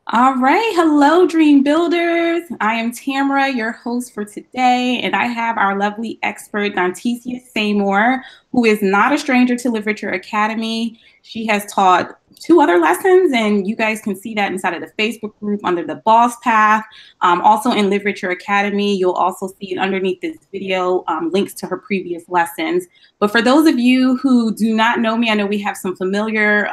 All right. Hello, Dream Builders. I am Tamara, your host for today, and I have our lovely expert, Donteacia Seymore, who is not a stranger to Literature Academy. She has taught two other lessons, and you guys can see that inside of the Facebook group under the Boss Path. Also in Literature Academy, you'll also see it underneath this video, links to her previous lessons. But for those of you who do not know me, I know we have some familiar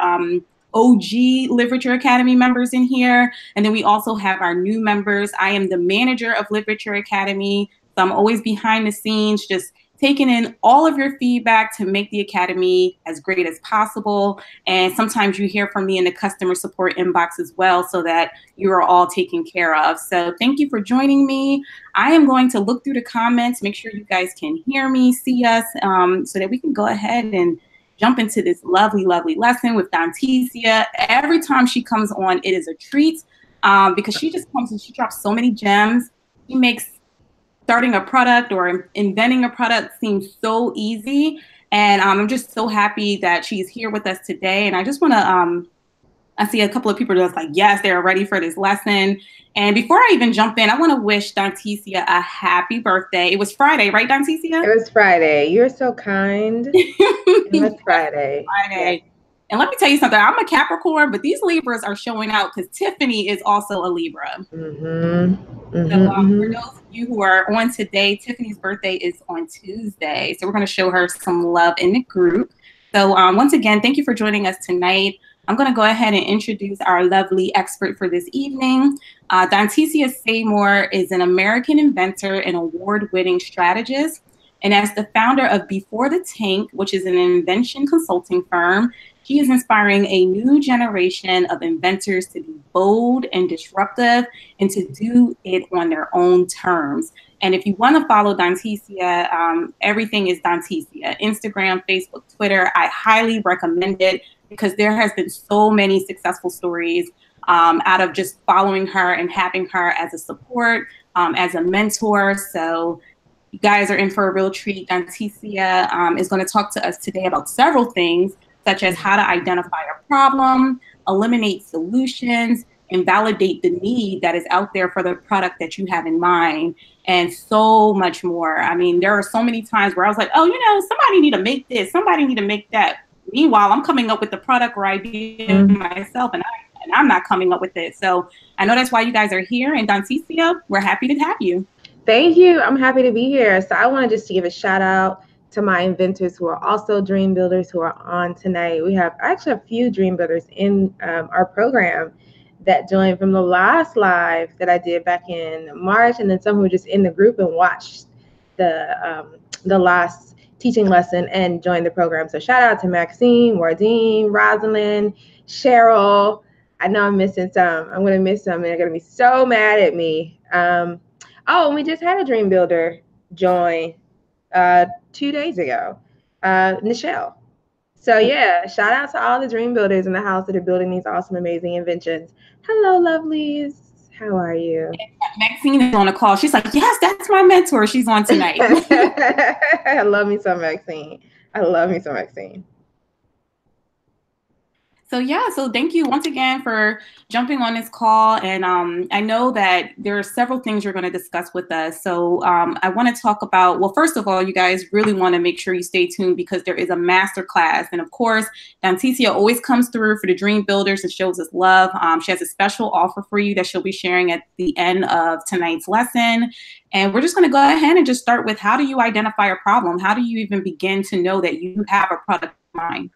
OG Literature Academy members in here. And then we also have our new members. I am the manager of Literature Academy. So I'm always behind the scenes, just taking in all of your feedback to make the Academy as great as possible. And sometimes you hear from me in the customer support inbox as well, so that you are all taken care of. So thank you for joining me. I am going to look through the comments, make sure you guys can hear me, see us, so that we can go ahead and jump into this lovely, lovely lesson with Donteacia. Every time she comes on, it is a treat because she just comes and she drops so many gems. She makes starting a product or inventing a product seem so easy. And I'm just so happy that she's here with us today. And I just want to I see a couple of people just like, yes, they're ready for this lesson. And before I even jump in, I want to wish Donteacia a happy birthday. It was Friday, right, Donteacia? It was Friday. You're so kind. It was Friday. Yes. Friday. And let me tell you something. I'm a Capricorn, but these Libras are showing out because Tiffany is also a Libra. So for those of you who are on today, Tiffany's birthday is on Tuesday. So we're going to show her some love in the group. So once again, thank you for joining us tonight. I'm going to go ahead and introduce our lovely expert for this evening. Donteacia Seymore is an American inventor and award-winning strategist. And as the founder of Before the Tank, which is an invention consulting firm, she is inspiring a new generation of inventors to be bold and disruptive and to do it on their own terms. And if you want to follow Donteacia, everything is Donteacia. Instagram, Facebook, Twitter. I highly recommend it because there has been so many successful stories out of just following her and having her as a support, as a mentor. So you guys are in for a real treat. Donteacia is going to talk to us today about several things, such as how to identify a problem, eliminate solutions, and validate the need that is out there for the product that you have in mind, and so much more. I mean, there are so many times where I was like, oh, somebody need to make this, somebody need to make that. Meanwhile, I'm coming up with the product or idea myself, and I'm not coming up with it. So I know that's why you guys are here. And Donteacia, we're happy to have you. Thank you. I'm happy to be here. So I wanted just to give a shout out to my inventors who are also dream builders who are on tonight. We have actually a few dream builders in our program that joined from the last live that I did back in March, and then some who were just in the group and watched the last teaching lesson and joined the program. So shout out to Maxine, Wardine, Rosalind, Cheryl. I know I'm missing some. I'm going to miss some, and they're going to be so mad at me. Oh, and we just had a dream builder join 2 days ago, Nichelle. So yeah, shout out to all the dream builders in the house that are building these awesome, amazing inventions. Hello, lovelies. How are you? Maxine is on a call. She's like, yes, that's my mentor. She's on tonight. I love me some Maxine. I love me some Maxine. So thank you once again for jumping on this call. And I know that there are several things you're going to discuss with us. So I want to talk about, well, first of all, you guys really want to make sure you stay tuned because there is a master class. And of course, Donteacia always comes through for the dream builders and shows us love. She has a special offer for you that she'll be sharing at the end of tonight's lesson. And we're just going to go ahead and just start with, how do you identify a problem? How do you even begin to know that you have a product in mind?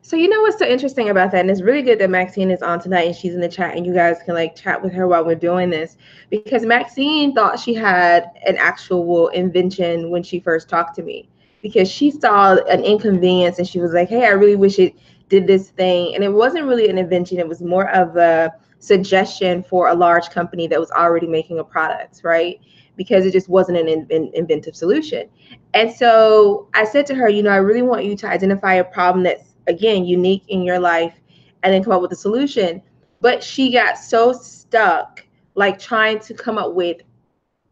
So you know what's so interesting about that, and it's really good that Maxine is on tonight and she's in the chat and you guys can like chat with her while we're doing this, because Maxine thought she had an actual invention when she first talked to me, because she saw an inconvenience and she was like, hey, I really wish it did this thing. And it wasn't really an invention. It was more of a suggestion for a large company that was already making a product, right? Because it just wasn't an inventive solution. And so I said to her, I really want you to identify a problem that's, again, unique in your life, and then come up with a solution. But she got so stuck, like trying to come up with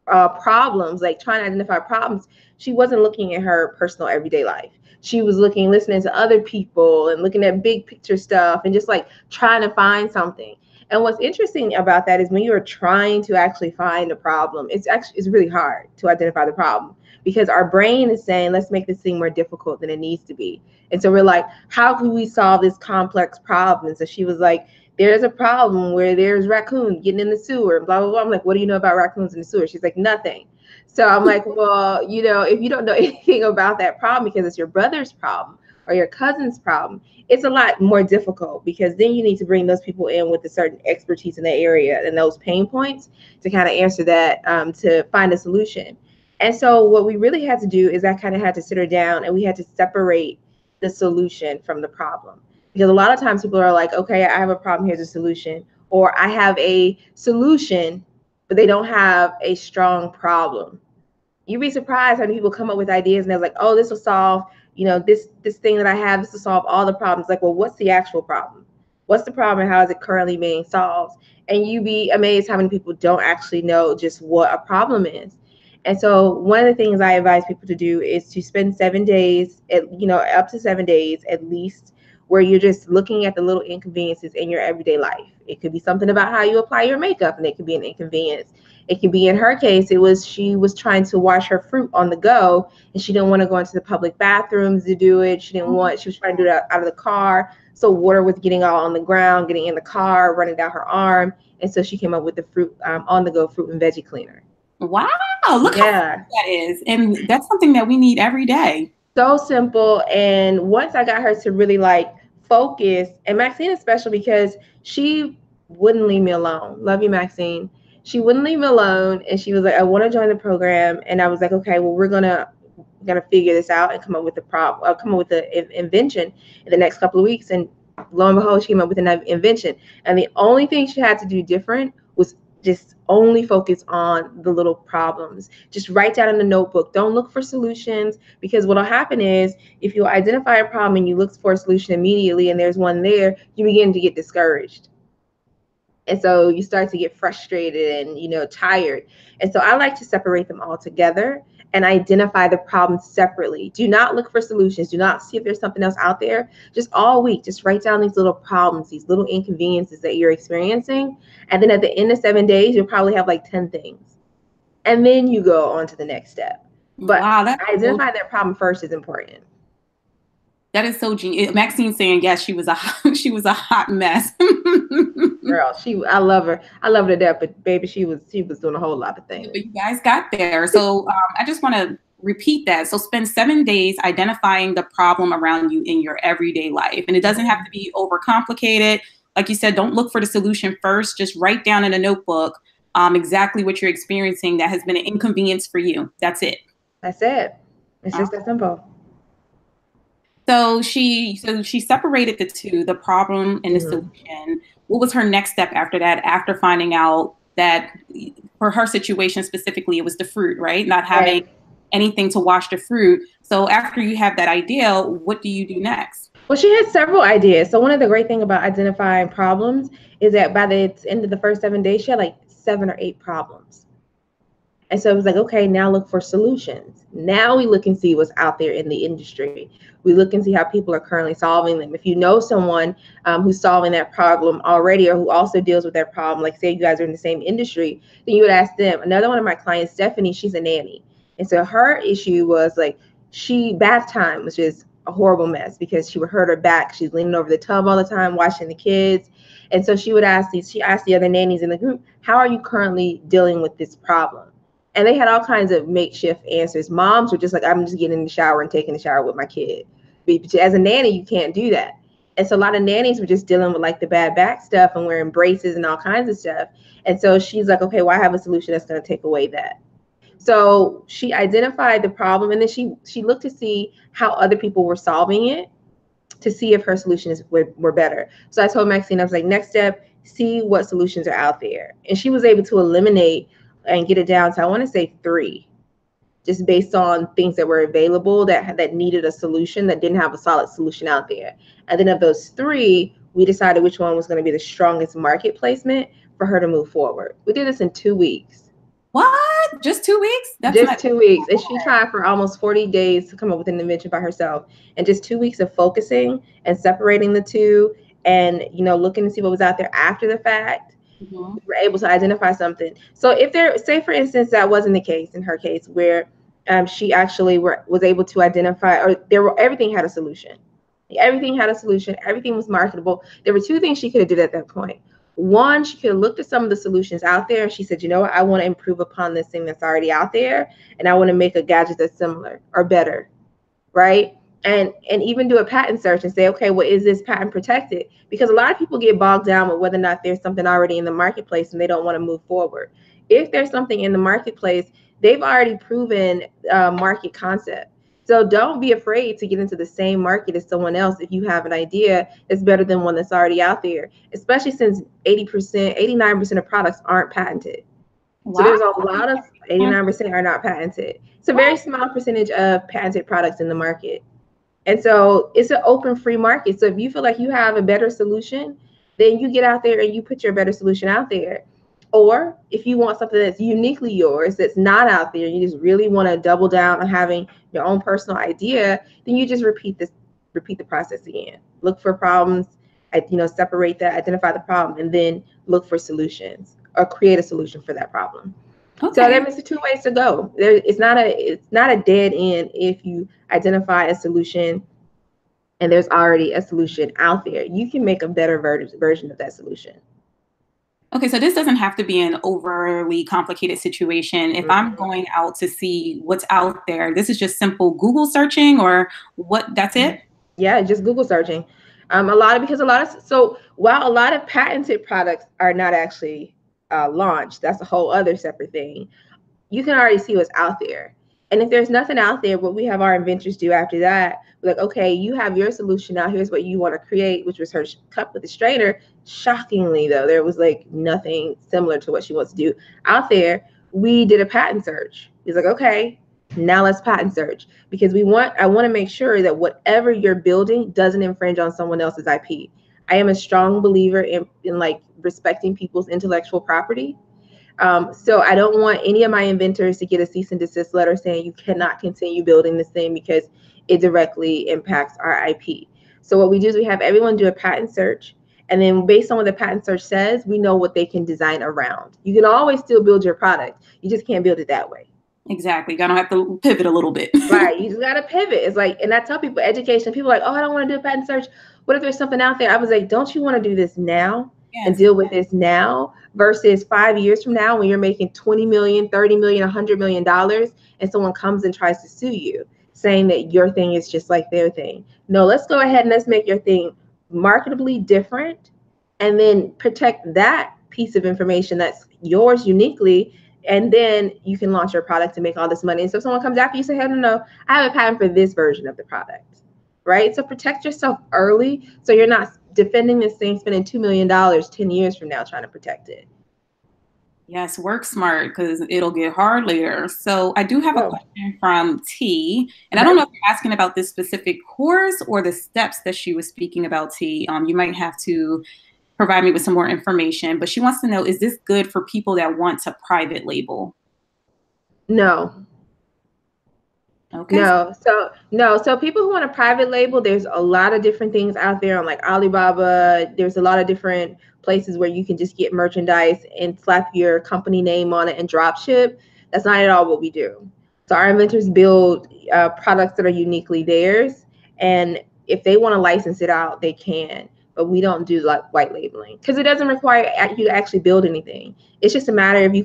problems, like trying to identify problems. She wasn't looking at her personal everyday life. She was listening to other people and looking at big picture stuff and just like trying to find something. And what's interesting about that is when you're trying to actually find a problem, it's really hard to identify the problem, because our brain is saying, let's make this thing more difficult than it needs to be. And so we're like, how can we solve this complex problem? And so she was like, there's a problem where there's raccoons getting in the sewer, blah, blah, blah. I'm like, what do you know about raccoons in the sewer? She's like, nothing. So I'm like, well, you know, if you don't know anything about that problem because it's your brother's problem or your cousin's problem, it's a lot more difficult, because then you need to bring those people in with a certain expertise in that area and those pain points to kind of answer that, to find a solution. And so what we really had to do is I kind of had to sit her down and we had to separate the solution from the problem. Because a lot of times people are like, okay, I have a problem, here's a solution. Or I have a solution, but they don't have a strong problem. You'd be surprised how many people come up with ideas and they're like, oh, this will solve, you know, this thing that I have, this will solve all the problems. Like, well, what's the actual problem? What's the problem and how is it currently being solved? And you'd be amazed how many people don't actually know just what a problem is. And so one of the things I advise people to do is to spend 7 days, up to 7 days at least, where you're just looking at the little inconveniences in your everyday life. It could be something about how you apply your makeup, and it could be an inconvenience. It could be, in her case, she was trying to wash her fruit on the go, and she didn't want to go into the public bathrooms to do it. She was trying to do it out of the car. So water was getting all on the ground, getting in the car, running down her arm. And so she came up with the fruit, on the go fruit and veggie cleaner. Wow, look how simple that is. And that's something that we need every day. So simple. And once I got her to really like focus, and Maxine is special because she wouldn't leave me alone. Love you, Maxine. She wouldn't leave me alone. And she was like, I want to join the program. And I was like, okay, well, we're gonna figure this out and come up with the invention in the next couple of weeks. And lo and behold, she came up with an invention. And the only thing she had to do different was just only focus on the little problems. Just write down in the notebook. Don't look for solutions, because what'll happen is if you identify a problem and you look for a solution immediately and there's one there, you begin to get discouraged. And so you start to get frustrated and, tired. And so I like to separate them all together and identify the problems separately. Do not look for solutions. Do not see if there's something else out there. Just all week, just write down these little problems, these little inconveniences that you're experiencing. And then at the end of 7 days, you'll probably have like 10 things. And then you go on to the next step. But identifying that problem first is important. That is so genius. Maxine saying, yes, she was a hot mess. Girl, I love her. I love her to death, but baby, she was doing a whole lot of things. But you guys got there. So I just want to repeat that. So spend 7 days identifying the problem around you in your everyday life. And it doesn't have to be overcomplicated. Like you said, don't look for the solution first. Just write down in a notebook exactly what you're experiencing that has been an inconvenience for you. That's it. That's it. It's just that simple. So she separated the two, the problem and the solution. What was her next step after that, after finding out that for her situation specifically, it was the fruit, right? Not having anything to wash the fruit. So after you have that idea, what do you do next? Well, she had several ideas. So one of the great things about identifying problems is that by the end of the first 7 days, she had like 7 or 8 problems. And so it was like, okay, now look for solutions. Now we look and see what's out there in the industry. We look and see how people are currently solving them. If you know someone who's solving that problem already, or who also deals with that problem, like say you guys are in the same industry, then you would ask them. Another one of my clients, Stephanie, she's a nanny. And so her issue was like, bath time was just a horrible mess because she would hurt her back. She's leaning over the tub all the time, watching the kids. And so she asked the other nannies in the group, how are you currently dealing with this problem? And they had all kinds of makeshift answers. Moms were just like, I'm just getting in the shower and taking the shower with my kid. But as a nanny, you can't do that. And so a lot of nannies were just dealing with like the bad back stuff and wearing braces and all kinds of stuff. And so she's like, okay, well, I have a solution that's going to take away that. So she identified the problem, and then she looked to see how other people were solving it to see if her solutions were better. So I told Maxine, I was like, next step, see what solutions are out there. And she was able to eliminate and get it down to, I want to say 3, just based on things that were available that needed a solution, that didn't have a solid solution out there. And then of those 3, we decided which one was going to be the strongest market placement for her to move forward. We did this in 2 weeks. What? Just 2 weeks? That's just 2 weeks. And she tried for almost 40 days to come up with an invention by herself. And just 2 weeks of focusing and separating the two and, you know, looking to see what was out there after the fact, Mm-hmm. we were able to identify something. So if there, say for instance, that wasn't the case in her case, where she actually was able to identify, or everything had a solution. Everything had a solution. Everything was marketable. There were two things she could have did at that point. One, she could have looked at some of the solutions out there, and she said, you know what, I want to improve upon this thing that's already out there, and I want to make a gadget that's similar or better, right? And even do a patent search and say, okay, well, is this patent protected? Because a lot of people get bogged down with whether or not there's something already in the marketplace and they don't want to move forward. If there's something in the marketplace, they've already proven market concept. So don't be afraid to get into the same market as someone else if you have an idea that's better than one that's already out there, especially since 80%, 89% of products aren't patented. Wow. So there's a lot of 89% are not patented. It's a very small percentage of patented products in the market. And so it's an open free market. So if you feel like you have a better solution, then you get out there and you put your better solution out there. Or if you want something that's uniquely yours, that's not out there, and you just really want to double down on having your own personal idea, then you just repeat the process again. Look for problems, separate that, identify the problem, and then look for solutions or create a solution for that problem. Okay. So that means the two ways to go. It's not a dead end if you identify a solution and there's already a solution out there. You can make a better version of that solution. Okay, so this doesn't have to be an overly complicated situation. If I'm going out to see what's out there, this is just simple Google searching, or what? That's it? Yeah, just Google searching. So while a lot of patented products are not actually launched, that's a whole other separate thing. You can already see what's out there. And if there's nothing out there, what we have our inventors do after that, we're like, okay, you have your solution now. Here's what you want to create, which was her cup with the strainer. Shockingly, though, there was like nothing similar to what she wants to do out there. We did a patent search. He's like, okay, now let's patent search, because I want to make sure that whatever you're building doesn't infringe on someone else's IP. I am a strong believer in like respecting people's intellectual property. So I don't want any of my inventors to get a cease and desist letter saying you cannot continue building this thing because it directly impacts our IP. So what we do is we have everyone do a patent search, and then based on what the patent search says, we know what they can design around. You can always still build your product. You just can't build it that way. Exactly. You're gonna have to pivot a little bit. Right. You just gotta pivot. It's like, and I tell people education, people are like, oh, I don't want to do a patent search. What if there's something out there? I was like, don't you want to do this now? Yes. And deal with this now versus 5 years from now when you're making 20 million, 30 million, $100 million, and someone comes and tries to sue you saying that your thing is just like their thing. No, let's go ahead and let's make your thing marketably different, and then protect that piece of information that's yours uniquely, and then you can launch your product and make all this money. And so if someone comes after you, say, hey, no, I have a patent for this version of the product, right? So protect yourself early so you're not defending this thing, spending $2 million 10 years from now trying to protect it. Yes, work smart, because it'll get hard later. So I do have a question from T, and I don't know if you're asking about this specific course or the steps that she was speaking about, T. You might have to provide me with some more information, but she wants to know, is this good for people that want to private label? No. Okay. So people who want to private label, there's a lot of different things out there on like Alibaba. There's a lot of different places where you can just get merchandise and slap your company name on it and drop ship. That's not at all what we do. So our inventors build products that are uniquely theirs, and if they want to license it out, they can. But we don't do like white labeling because it doesn't require you to actually build anything. It's just a matter of you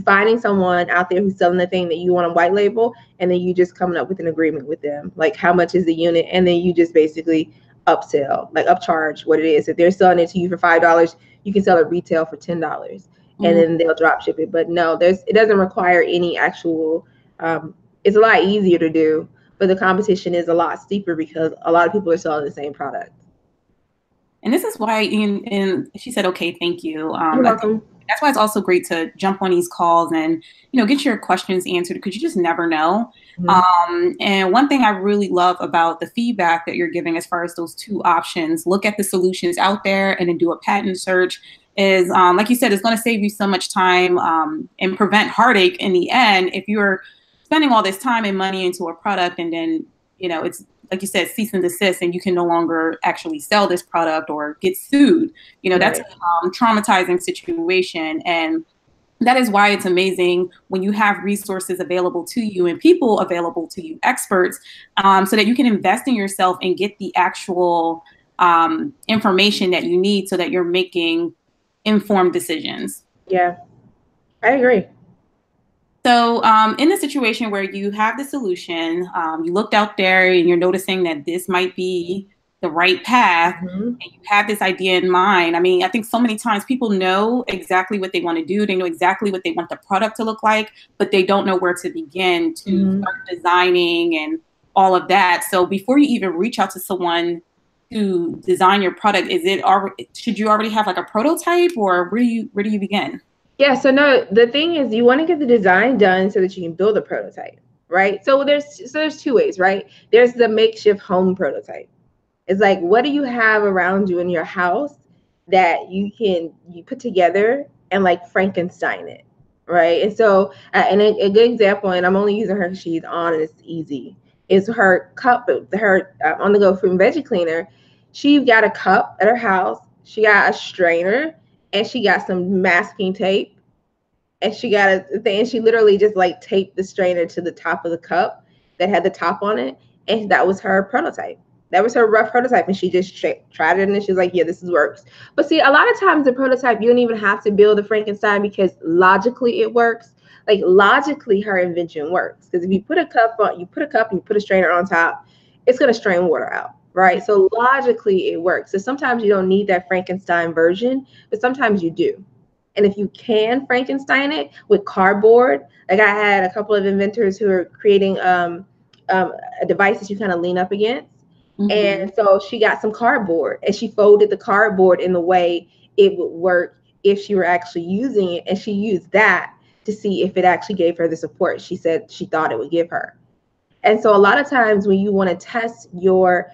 finding someone out there who's selling the thing that you want to white label, and then you just coming up with an agreement with them, like how much is the unit, and then you just basically upsell, like upcharge what it is. If they're selling it to you for $5, you can sell it retail for $10, and then they'll drop ship it. But no, it doesn't require any actual. It's a lot easier to do, but the competition is a lot steeper because a lot of people are selling the same product. And this is why, and she said, okay, thank you. You're welcome. That's why it's also great to jump on these calls and, get your questions answered, because you just never know. Mm-hmm. And one thing I really love about the feedback that you're giving as far as those two options, look at the solutions out there and then do a patent search, is, like you said, it's going to save you so much time and prevent heartache in the end. If you're spending all this time and money into a product and then, it's like you said, cease and desist, and you can no longer actually sell this product or get sued. You know, that's a traumatizing situation. And that is why it's amazing when you have resources available to you and people available to you, experts, so that you can invest in yourself and get the actual information that you need so that you're making informed decisions. Yeah, I agree. So in a situation where you have the solution, you looked out there and you're noticing that this might be the right path, and you have this idea in mind. I mean, I think so many times people know exactly what they want to do. They know exactly what they want the product to look like, but they don't know where to begin to start designing and all of that. So before you even reach out to someone to design your product, should you already have like a prototype, or where do you begin? Yeah, so no, the thing is you want to get the design done so that you can build a prototype, right? So there's two ways, right? There's the makeshift home prototype. It's like, what do you have around you in your house that you put together and like Frankenstein it, right? And so, and a good example, and I'm only using her because she's on and it's easy, is her cup, her on the go fruit and veggie cleaner. She got a cup at her house. She got a strainer and she got some masking tape and she got a thing. And she literally just like taped the strainer to the top of the cup that had the top on it. And that was her prototype. That was her rough prototype, and she just tried it, and she's like, yeah, this works. But see, a lot of times the prototype, you don't even have to build a Frankenstein because logically it works. Like logically, her invention works. Because if you put a cup and you put a strainer on top, it's going to strain water out, right? So logically it works. So sometimes you don't need that Frankenstein version, but sometimes you do. And if you can Frankenstein it with cardboard, like I had a couple of inventors who are creating a device that you kind of lean up against. And so she got some cardboard and she folded the cardboard in the way it would work if she were actually using it. And she used that to see if it actually gave her the support she said she thought it would give her. And so a lot of times when you want to test your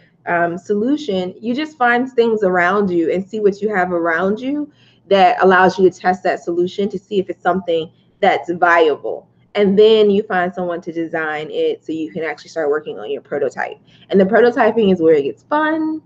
solution, you just find things around you and see what you have around you that allows you to test that solution to see if it's something that's viable. And then you find someone to design it so you can actually start working on your prototype. And the prototyping is where it gets fun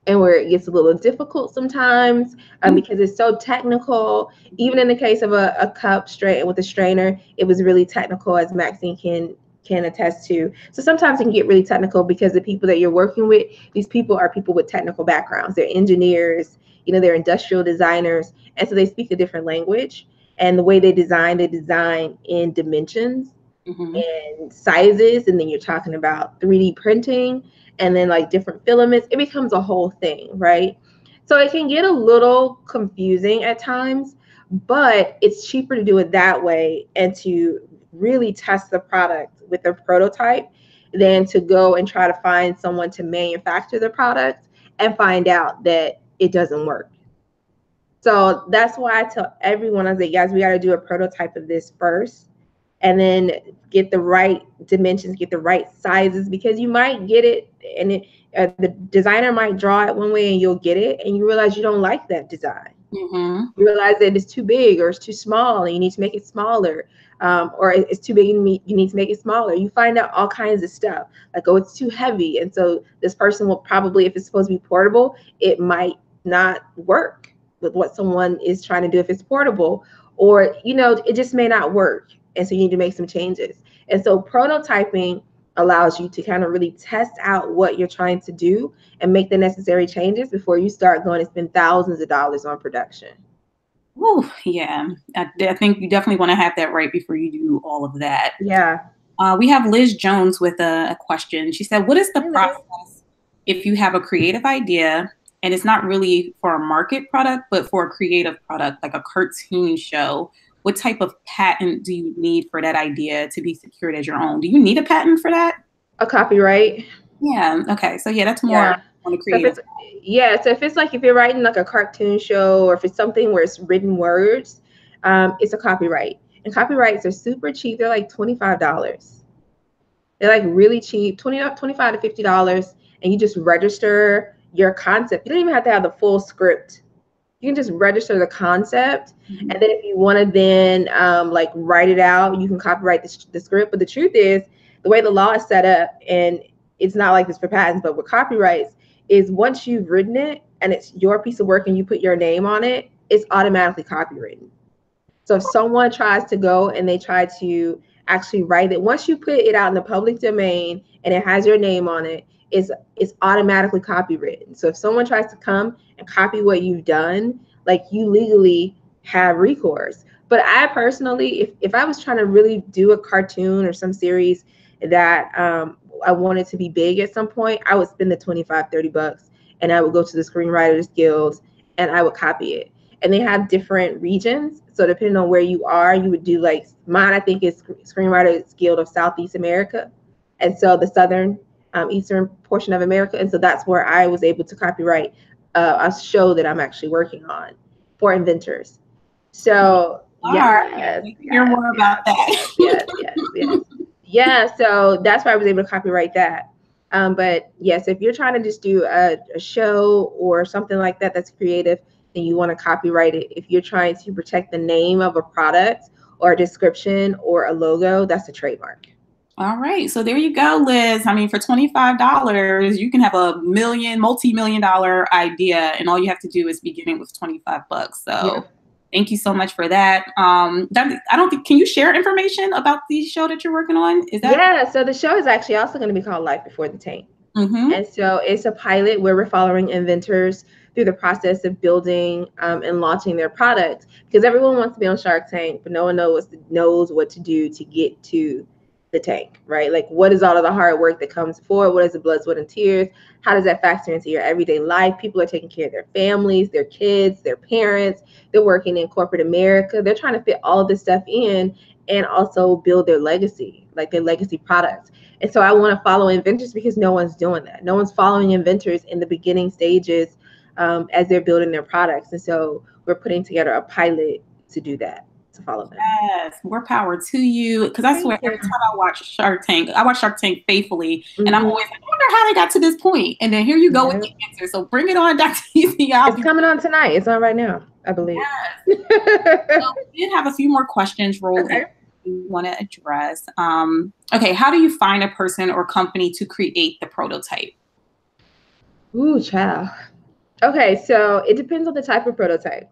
and where it gets a little difficult sometimes because it's so technical. Even in the case of a cup straight with a strainer, it was really technical, as Maxine can attest to. So sometimes it can get really technical because the people that you're working with, these people are people with technical backgrounds. They're engineers, they're industrial designers. And so they speak a different language. And the way they design in dimensions and sizes. And then you're talking about 3D printing and then like different filaments. It becomes a whole thing, right? So it can get a little confusing at times, but it's cheaper to do it that way and to really test the product with a prototype than to go and try to find someone to manufacture the product and find out that it doesn't work. So that's why I tell everyone, I say, guys, we got to do a prototype of this first and then get the right dimensions, get the right sizes, because you might get it and the designer might draw it one way and you'll get it and you realize you don't like that design. You realize that it's too big or it's too small and you need to make it smaller, or it's too big and you need to make it smaller. You find out all kinds of stuff like, oh, it's too heavy. And so this person will probably, if it's supposed to be portable, it might not work with what someone is trying to do if it's portable, or it just may not work, and so you need to make some changes. And so prototyping allows you to kind of really test out what you're trying to do and make the necessary changes before you start going to spend thousands of dollars on production. Oh yeah, I think you definitely want to have that right before you do all of that. Yeah. We have Liz Jones with a question. She said, what is the process if you have a creative idea and it's not really for a market product, but for a creative product, like a cartoon show? What type of patent do you need for that idea to be secured as your own? Do you need a patent for that? A copyright. Yeah. Okay. So yeah, that's more on the creative. So if you're writing like a cartoon show, or if it's something where it's written words, it's a copyright. And copyrights are super cheap. They're like $25. They're like really cheap, $25 to $50, and you just register your concept. You don't even have to have the full script. You can just register the concept, and then if you want to then like write it out, you can copyright the script. But the truth is, the way the law is set up, and it's not like this for patents, but with copyrights is once you've written it and it's your piece of work and you put your name on it, it's automatically copywritten. So if someone tries to go and they try to actually write it, once you put it out in the public domain and it has your name on it, it's automatically copywritten. So if someone tries to come and copy what you've done, like you legally have recourse. But I personally, if I was trying to really do a cartoon or some series that I wanted to be big at some point, I would spend the 25, 30 bucks and I would go to the Screenwriters Guild and I would copy it. And they have different regions. So depending on where you are, you would do like mine, I think is Screenwriters Guild of Southeast America. And so the Southern Eastern portion of America. And so that's where I was able to copyright a show that I'm actually working on for inventors. So hear more about that. Yeah, so that's why I was able to copyright that. But yes, if you're trying to just do a show or something like that that's creative, then you want to copyright it. If you're trying to protect the name of a product or a description or a logo, that's a trademark. All right. So there you go, Liz. I mean, for $25, you can have a multi-million-dollar idea, and all you have to do is begin with 25 bucks. So thank you so much for that. I don't think, can you share information about the show that you're working on? Is that? Yeah, so the show is actually also going to be called Life Before the Tank. And so it's a pilot where we're following inventors through the process of building and launching their products, because everyone wants to be on Shark Tank, but no one knows what to do to get to the tank, right? Like, what is all of the hard work that comes before? What is the blood, sweat, and tears? How does that factor into your everyday life? People are taking care of their families, their kids, their parents. They're working in corporate America. They're trying to fit all of this stuff in and also build their legacy, like their legacy products. And so I want to follow inventors because no one's doing that. No one's following inventors in the beginning stages as they're building their products. And so we're putting together a pilot to do that, to follow them. Yes, more power to you. Because I swear, every time I watch Shark Tank faithfully, and I'm always like, I wonder how they got to this point. And then here you go with the answer. So bring it on, Dr. Easy. It's coming on tonight. It's on right now, I believe. Yes. So we did have a few more questions rolled in we want to address. Okay, how do you find a person or company to create the prototype? Ooh, child. Okay, so it depends on the type of prototype.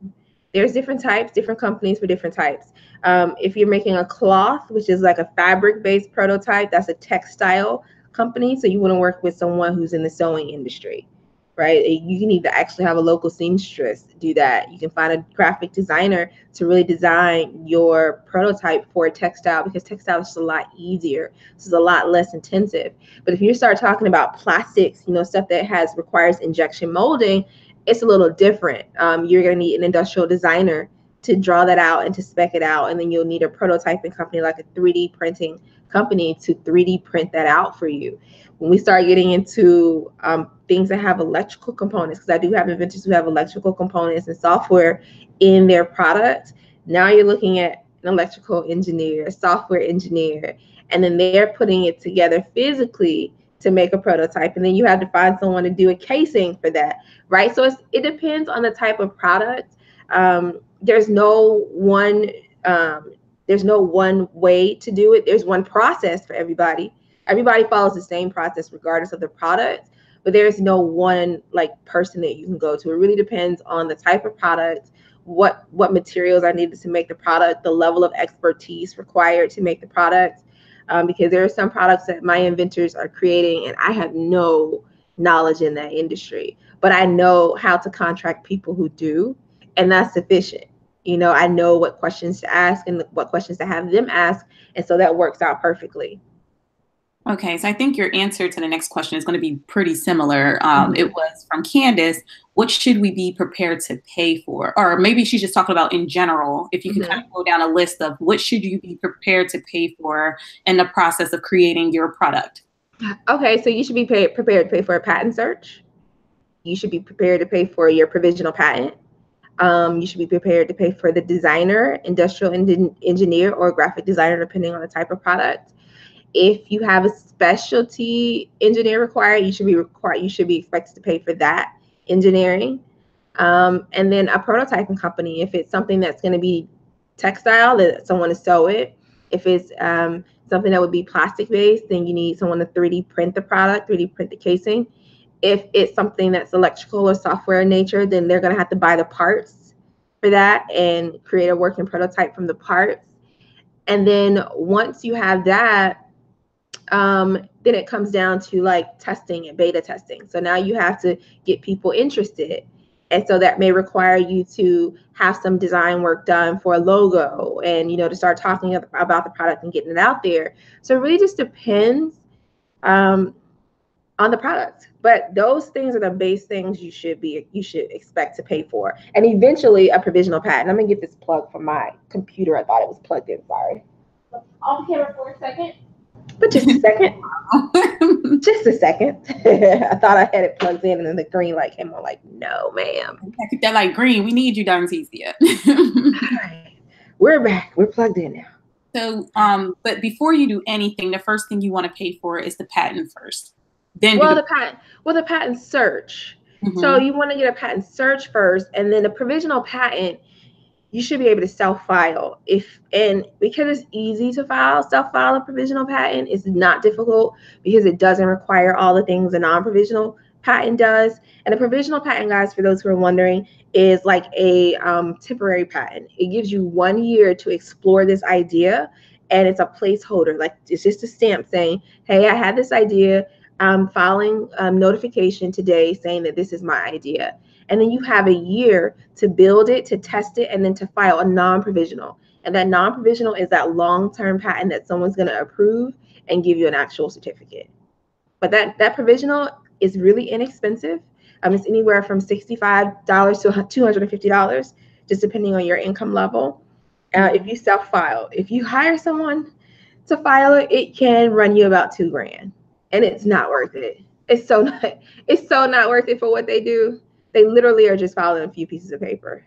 There's different types, different companies for different types. If you're making a cloth, which is like a fabric-based prototype, that's a textile company. So you want to work with someone who's in the sewing industry, right? You can either actually have a local seamstress do that. You can find a graphic designer to really design your prototype for a textile, because textile is just a lot easier. This is a lot less intensive. But if you start talking about plastics, stuff that requires injection molding, it's a little different. You're going to need an industrial designer to draw that out and to spec it out. And then you'll need a prototyping company like a 3D printing company to 3D print that out for you. When we start getting into things that have electrical components, because I do have inventors who have electrical components and software in their product, now you're looking at an electrical engineer, a software engineer, and then they're putting it together physically to make a prototype, and then you have to find someone to do a casing for that, right? So it depends on the type of product. There's no one way to do it. There's one process for everybody. Everybody follows the same process regardless of the product, but there's no one person that you can go to. It really depends on the type of product, what materials are needed to make the product, the level of expertise required to make the product. Because there are some products that my inventors are creating and I have no knowledge in that industry, but I know how to contract people who do, and that's sufficient. I know what questions to ask and what questions to have them ask, and so that works out perfectly. Okay, so I think your answer to the next question is going to be pretty similar. It was from Candace. What should we be prepared to pay for? Or maybe she's just talking about in general. If you can kind of go down a list of what should you be prepared to pay for in the process of creating your product? Okay, so you should be prepared to pay for a patent search. You should be prepared to pay for your provisional patent. You should be prepared to pay for the designer, industrial engineer, or graphic designer, depending on the type of product. If you have a specialty engineer required, you should be expected to pay for that engineering. And then a prototyping company, if it's something that's going to be textile, that someone to sew it. If it's something that would be plastic based, then you need someone to 3D print the product, 3D print the casing. If it's something that's electrical or software in nature, then they're going to have to buy the parts for that and create a working prototype from the parts. And then once you have that, then it comes down to like testing and beta testing. So now you have to get people interested. And so that may require you to have some design work done for a logo and, you know, to start talking about the product and getting it out there. So it really just depends on the product. But those things are the base things you should expect to pay for. And eventually a provisional patent. I'm gonna get this plug from my computer. I thought it was plugged in, sorry. Off camera for a second. But just a second. Just a second. I thought I had it plugged in and then the green light came on, like, no, ma'am. Keep that light green. We need you, Donteacia. All right. We're back. We're plugged in now. So, but before you do anything, the first thing you want to pay for is the patent first. Then the patent search. Mm-hmm. So you want to get a patent search first, and then a provisional patent, you should be able to self-file. Because it's easy to self-file a provisional patent. It's not difficult because it doesn't require all the things a non-provisional patent does. And a provisional patent, guys, for those who are wondering, is like a temporary patent. It gives you 1 year to explore this idea, and it's a placeholder. Like, it's just a stamp saying, hey, I had this idea. I'm filing notification today saying that this is my idea. And then you have a year to build it, to test it, and then to file a non-provisional. And that non-provisional is that long-term patent that someone's going to approve and give you an actual certificate. But that provisional is really inexpensive. It's anywhere from $65 to $250, just depending on your income level. If you self-file, if you hire someone to file it, it can run you about $2,000. And it's not worth it. It's so not worth it for what they do. They literally are just filing a few pieces of paper.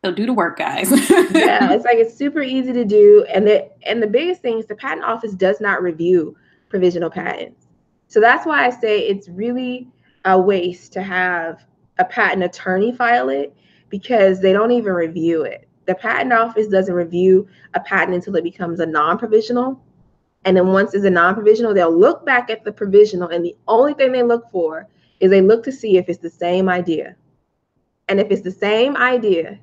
So do the work, guys. Yeah, it's super easy to do. And the biggest thing is the patent office does not review provisional patents. So that's why I say it's really a waste to have a patent attorney file it, because they don't even review it. The patent office doesn't review a patent until it becomes a non-provisional. And then once it's a non-provisional, they'll look back at the provisional, and the only thing they look for is they look to see if it's the same idea. And if it's the same idea,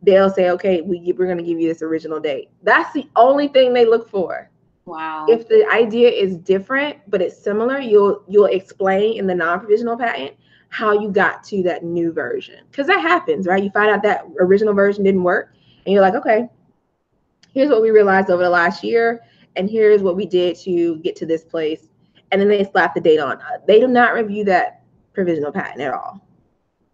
they'll say, okay, we're going to give you this original date. That's the only thing they look for. Wow. If the idea is different, but it's similar, you'll explain in the non-provisional patent how you got to that new version. Because that happens, right? You find out that original version didn't work, and you're like, okay, here's what we realized over the last year, and here's what we did to get to this place. And then they slap the date on. They do not review that provisional patent at all.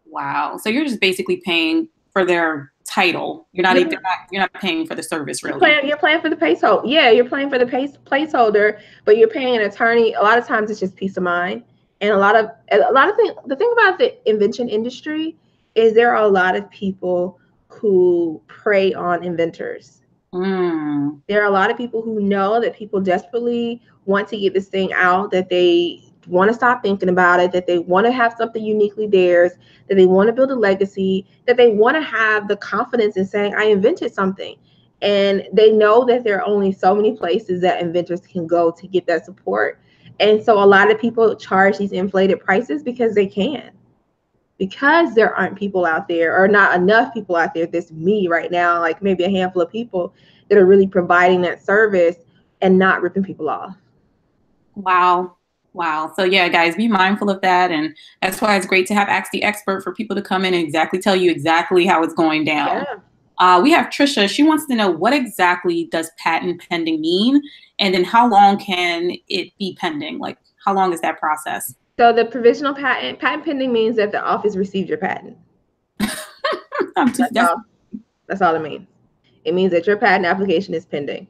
Wow. So you're just basically paying for their title. You're not paying for the service, really. You're paying for the placeholder. Yeah, you're paying for the placeholder, but you're paying an attorney. A lot of times it's just peace of mind. And a lot of things. The thing about the invention industry is there are a lot of people who prey on inventors. There are a lot of people who know that people desperately want to get this thing out, that they want to stop thinking about it, that they want to have something uniquely theirs, that they want to build a legacy, that they want to have the confidence in saying, I invented something. And they know that there are only so many places that inventors can go to get that support. And so a lot of people charge these inflated prices because they can. Because there aren't people out there, or not enough people out there, this me right now, like maybe a handful of people that are really providing that service and not ripping people off. Wow. So yeah, guys, be mindful of that. And that's why it's great to have Ask the Expert, for people to come in and tell you exactly how it's going down. Yeah. We have Trisha. She wants to know, what exactly does patent pending mean? And then how long can it be pending? Like, how long is that process? So the provisional patent pending means that the office received your patent. That's all it means. It means that your patent application is pending.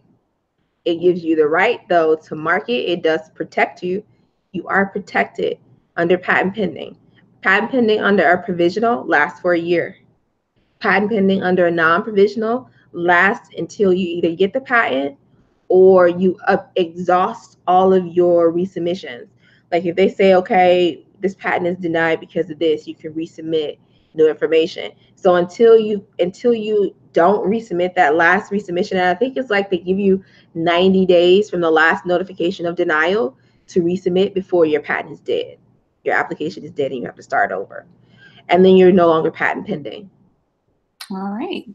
It gives you the right, though, to market. It does protect you. You are protected under patent pending. Patent pending under a provisional lasts for a year. Patent pending under a non-provisional lasts until you either get the patent or you exhaust all of your resubmissions. Like if they say, okay, this patent is denied because of this, you can resubmit new information. So until you don't resubmit that last resubmission. And I think it's like they give you 90 days from the last notification of denial to resubmit before your patent is dead. Your application is dead and you have to start over. And then you're no longer patent pending. All right.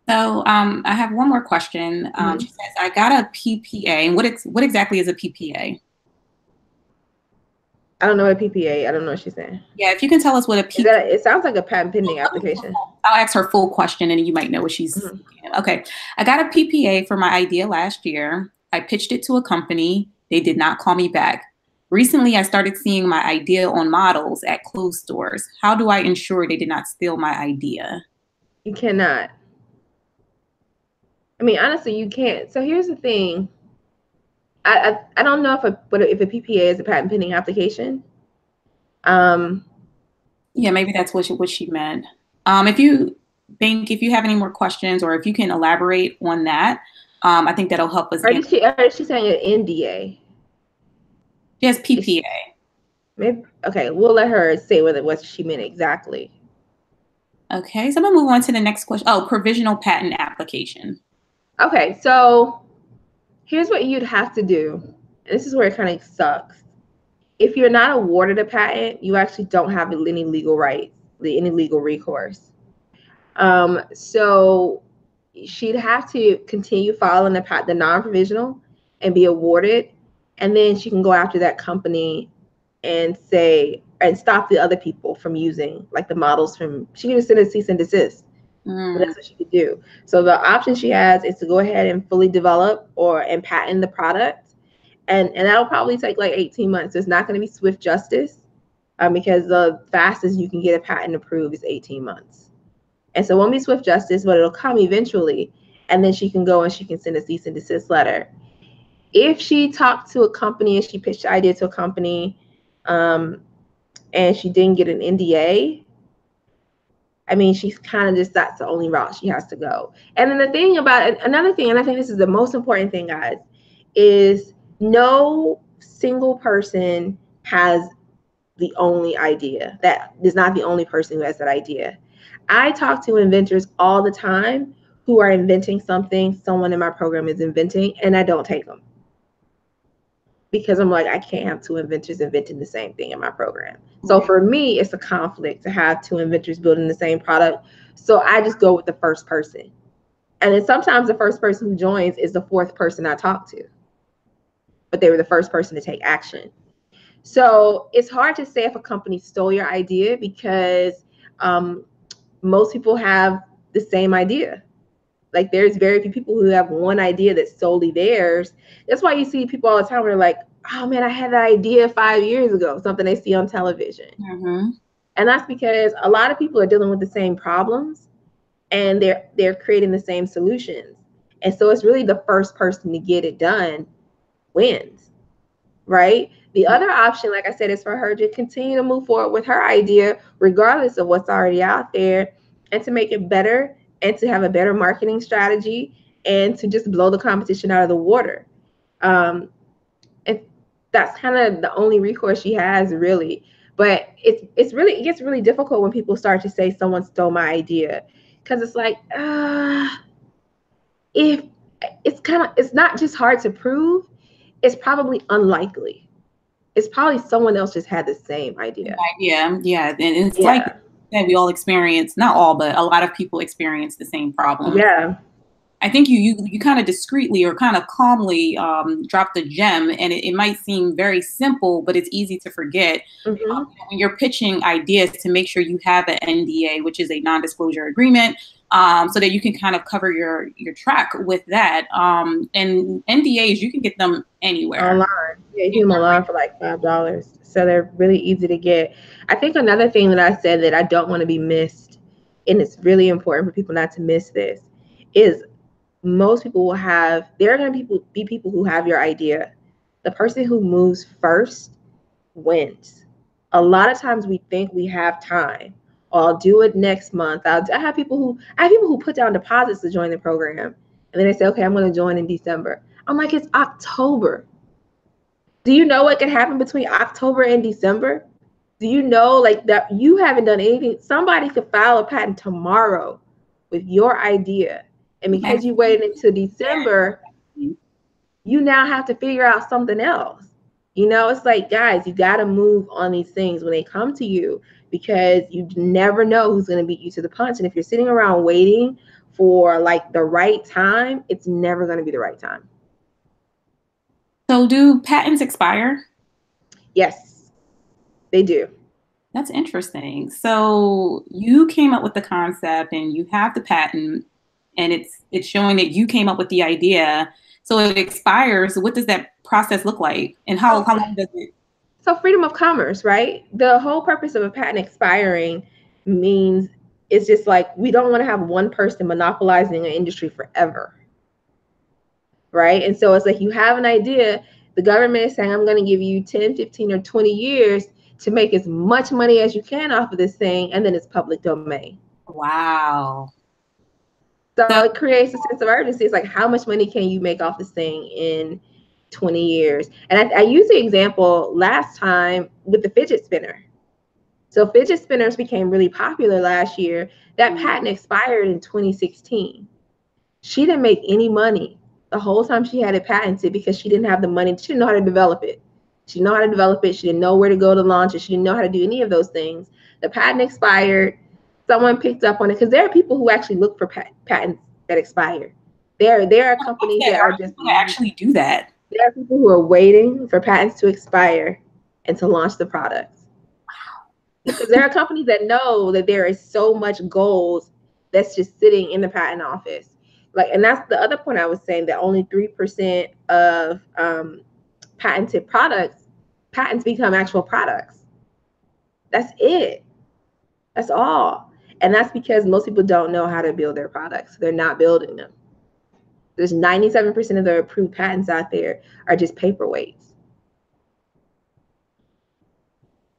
So I have one more question. She says, I got a PPA. And what exactly is a PPA? I don't know what a PPA. I don't know what she's saying. Yeah, if you can tell us what a PPA. It sounds like a patent pending application. I'll ask her full question and you might know what she's saying. Okay. I got a PPA for my idea last year. I pitched it to a company. They did not call me back. Recently, I started seeing my idea on models at clothes stores. How do I ensure they did not steal my idea? You cannot. I mean, honestly, you can't. So here's the thing. I don't know if a PPA is a patent pending application. Yeah, maybe that's what she meant. If you have any more questions or if you can elaborate on that, I think that'll help us. Or is she saying an NDA? Yes, PPA. Maybe. Okay, we'll let her say what she meant exactly. Okay, so I'm gonna move on to the next question. Oh, provisional patent application. Okay, so here's what you'd have to do. And this is where it kind of sucks. If you're not awarded a patent, you actually don't have any legal rights, any legal recourse. So she'd have to continue filing the non-provisional and be awarded, and then she can go after that company and stop the other people from using like the models from. She can just send a cease and desist. So that's what she could do. So the option she has is to go ahead and fully develop and patent the product. And that'll probably take like 18 months. So it's not going to be swift justice because the fastest you can get a patent approved is 18 months. And so it won't be swift justice, but it'll come eventually. And then she can go and she can send a cease and desist letter. If she talked to a company and she pitched the idea to a company and she didn't get an NDA, I mean, she's kind of just, that's the only route she has to go. And then the thing about another thing, and I think this is the most important thing, guys, is no single person has the only idea. That is not the only person who has that idea. I talk to inventors all the time who are inventing something someone in my program is inventing, and I don't take them. Because I'm like, I can't have two inventors inventing the same thing in my program. So for me, it's a conflict to have two inventors building the same product. So I just go with the first person. And then sometimes the first person who joins is the fourth person I talk to. But they were the first person to take action. So it's hard to say if a company stole your idea because most people have the same idea. Like there's very few people who have one idea that's solely theirs. That's why you see people all the time where they're like, oh man, I had that idea 5 years ago, something they see on television. And that's because a lot of people are dealing with the same problems and they're creating the same solutions. And so it's really the first person to get it done wins, right? The other option, like I said, is for her to continue to move forward with her idea, regardless of what's already out there, and to make it better and to have a better marketing strategy and to just blow the competition out of the water. And that's kind of the only recourse she has, really. But it gets really difficult when people start to say someone stole my idea, because it's like, if it's not just hard to prove, it's probably unlikely. It's probably someone else just had the same idea. Yeah, and it's like that we all experience, not all, but a lot of people experience the same problem. Yeah. I think you kind of discreetly or kind of calmly dropped the gem, and it might seem very simple, but it's easy to forget. When you're pitching ideas, to make sure you have an NDA, which is a non-disclosure agreement, so that you can kind of cover your track with that. And NDAs, you can get them anywhere. Online. Yeah, you get them online for like $5. So they're really easy to get. I think another thing that I said that I don't want to be missed, and it's really important for people not to miss this, is most people will have, there are going to be people who have your idea. The person who moves first wins. A lot of times we think we have time. I'll do it next month. I have people who put down deposits to join the program, and then they say, okay, I'm going to join in December. I'm like, it's October. Do you know what can happen between October and December? Do you know like that you haven't done anything? Somebody could file a patent tomorrow with your idea. And because you waited until December, you now have to figure out something else. You know, it's like, guys, you got to move on these things when they come to you, because you never know who's going to beat you to the punch. And if you're sitting around waiting for like the right time, it's never going to be the right time. So do patents expire? Yes, they do. That's interesting. So you came up with the concept and you have the patent, and it's showing that you came up with the idea. So it expires. What does that process look like? And how long does it? So freedom of commerce, right? The whole purpose of a patent expiring means it's just like, we don't want to have one person monopolizing an industry forever. Right? And so it's like, you have an idea, the government is saying, I'm going to give you 10, 15, or 20 years to make as much money as you can off of this thing, and then it's public domain. Wow. So it creates a sense of urgency. It's like, how much money can you make off this thing in 20 years? And I used the example last time with the fidget spinner. So fidget spinners became really popular last year. That patent expired in 2016. She didn't make any money the whole time she had it patented, because she didn't have the money. She didn't know how to develop it. She didn't know how to develop it. She didn't know where to go to launch it. She didn't know how to do any of those things. The patent expired. Someone picked up on it, because there are people who actually look for patents that expire. There are companies that are just actually do that. There are people who are waiting for patents to expire and to launch the products. Wow. Because there are companies that know that there is so much gold that's just sitting in the patent office. Like, and that's the other point I was saying, that only 3% of patented patents become actual products. That's it. That's all. And that's because most people don't know how to build their products. They're not building them. There's 97% of the approved patents out there are just paperweights.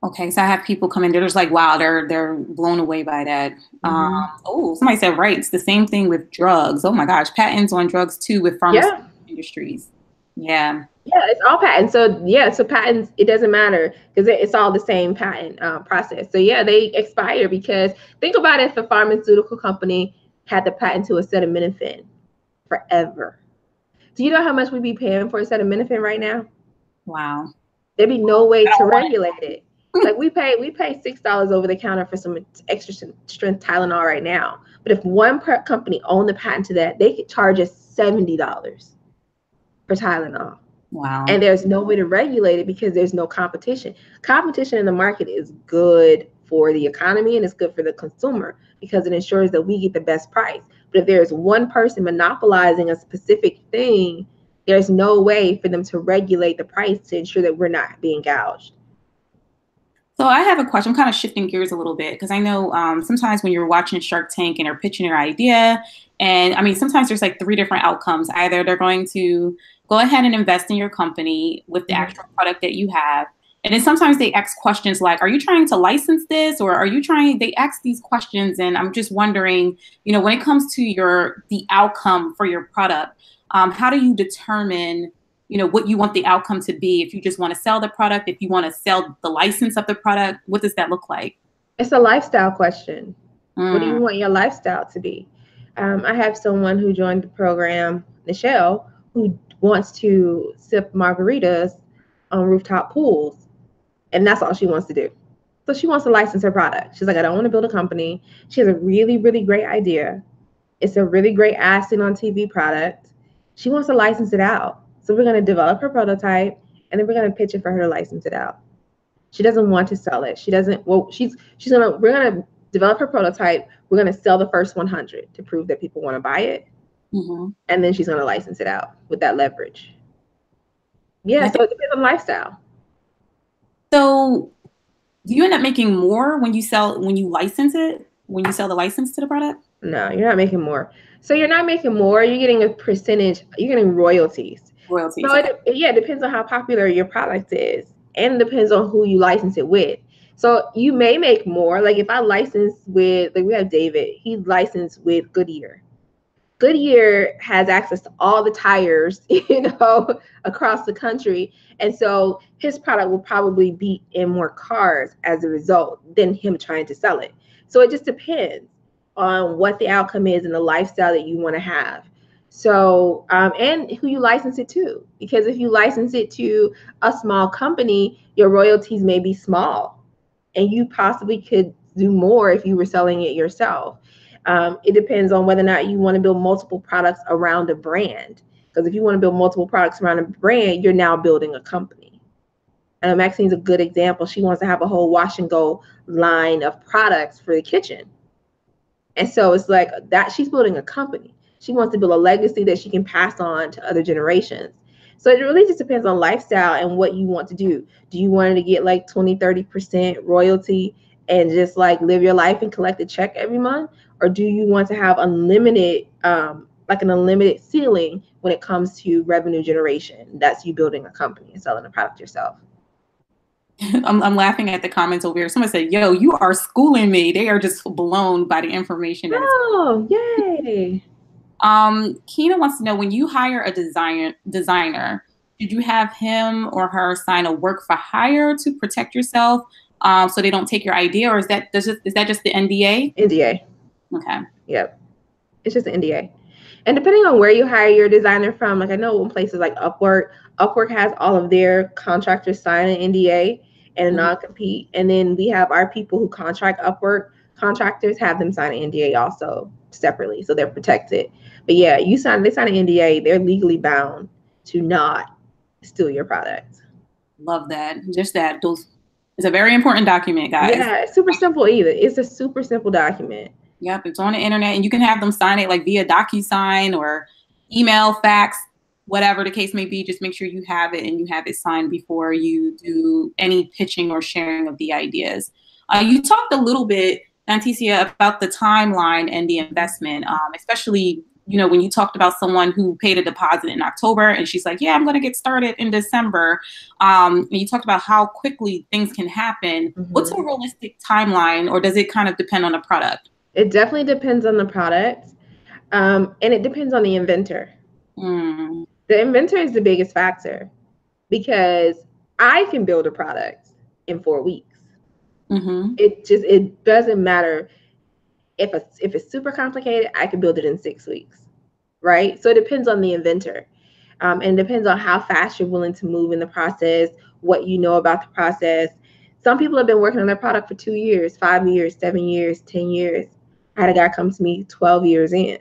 Okay, so I have people come in, they're just like, wow, they're blown away by that. Oh, somebody said rights. The same thing with drugs. Oh my gosh, patents on drugs too with pharmaceutical industries. Yeah. Yeah, it's all patents. So yeah, so patents, it doesn't matter, because it's all the same patent process. So yeah, they expire, because think about it, if a pharmaceutical company had the patent to acetaminophen forever. Do you know how much we'd be paying for acetaminophen right now? Wow. There'd be no way to regulate it. Like we pay $6 over the counter for some extra strength Tylenol right now. But if one company owned the patent to that, they could charge us $70 for Tylenol. Wow. And there's no way to regulate it, because there's no competition. Competition in the market is good for the economy, and it's good for the consumer, because it ensures that we get the best price. But if there's one person monopolizing a specific thing, there's no way for them to regulate the price to ensure that we're not being gouged. So I have a question. I'm kind of shifting gears a little bit, because I know sometimes when you're watching Shark Tank and they're pitching your idea, and I mean, sometimes there's like 3 different outcomes. Either they're going to go ahead and invest in your company with the actual product that you have. And then sometimes they ask questions like, are you trying to license this, or they ask these questions. And I'm just wondering, you know, when it comes to the outcome for your product, how do you determine, you know, what you want the outcome to be? If you just want to sell the product, if you want to sell the license of the product, what does that look like? It's a lifestyle question. What do you want your lifestyle to be? I have someone who joined the program, Michelle, who wants to sip margaritas on rooftop pools. And that's all she wants to do. So she wants to license her product. She's like, I don't want to build a company. She has a really, really great idea. It's a really great asset on TV product. She wants to license it out. So we're going to develop her prototype, and then we're going to pitch it for her to license it out. She doesn't want to sell it. She doesn't, well, we're going to develop her prototype. We're going to sell the first 100 to prove that people want to buy it. And then she's going to license it out with that leverage. Yeah, so it depends on lifestyle. So do you end up making more when you license it, when you sell the license to the product? No, you're not making more. So you're not making more. You're getting a percentage. You're getting royalties. Royalties. So it depends on how popular your product is, and it depends on who you license it with. So you may make more. Like if I license with, like we have David, he's licensed with Goodyear. Goodyear has access to all the tires, you know, across the country. And so his product will probably be in more cars as a result than him trying to sell it. So it just depends on what the outcome is and the lifestyle that you want to have. So, and who you license it to, because if you license it to a small company, your royalties may be small, and you possibly could do more if you were selling it yourself. It depends on whether or not you want to build multiple products around a brand. Because if you want to build multiple products around a brand, you're now building a company. And Maxine's a good example. She wants to have a whole wash and go line of products for the kitchen. And so it's like that she's building a company. She wants to build a legacy that she can pass on to other generations. So it really just depends on lifestyle and what you want to do. Do you want to get like 20, 30% royalty and just like live your life and collect a check every month? Or do you want to have unlimited, like an unlimited ceiling when it comes to revenue generation? That's you building a company and selling a product yourself. I'm laughing at the comments over here. Someone said, yo, you are schooling me. They are just blown by the information. Oh, yay. Keena wants to know, when you hire a designer, did you have him or her sign a work for hire to protect yourself so they don't take your idea? Or is that just the NDA? NDA. Okay. Yep. It's just an NDA. And depending on where you hire your designer from, like I know in places like Upwork has all of their contractors sign an NDA and a non-compete. And then we have our people who contract Upwork contractors have them sign an NDA also separately, so they're protected. But yeah, they sign an NDA, they're legally bound to not steal your product. Love that. Just that. It's a very important document, guys. Yeah, it's super simple either. It's a super simple document. Yep, it's on the internet, and you can have them sign it like via DocuSign or email, fax, whatever the case may be. Just make sure you have it and you have it signed before you do any pitching or sharing of the ideas. You talked a little bit, Donteacia, about the timeline and the investment, especially, you know, when you talked about someone who paid a deposit in October and she's like, yeah, I'm going to get started in December. And you talked about how quickly things can happen. What's a realistic timeline, or does it kind of depend on the product? It definitely depends on the product, and it depends on the inventor. The inventor is the biggest factor, because I can build a product in 4 weeks. It doesn't matter if it's super complicated. I can build it in 6 weeks, right? So it depends on the inventor, and it depends on how fast you're willing to move in the process, what you know about the process. Some people have been working on their product for 2 years, 5 years, 7 years, 10 years. I had a guy come to me 12 years in.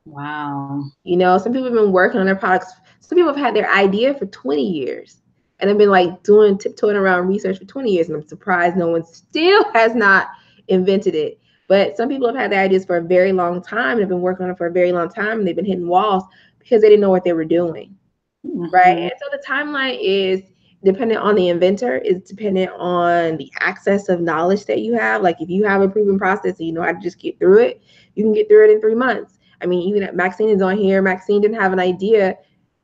Wow. You know, some people have been working on their products. Some people have had their idea for 20 years and have been like tiptoeing around research for 20 years. And I'm surprised no one still has not invented it. But some people have had their ideas for a very long time and have been working on it for a very long time. And they've been hitting walls because they didn't know what they were doing. Right. And so the timeline is dependent on the inventor, is dependent on the access of knowledge that you have. Like if you have a proven process and you know how to just get through it, you can get through it in 3 months. I mean, even Maxine is on here. Maxine didn't have an idea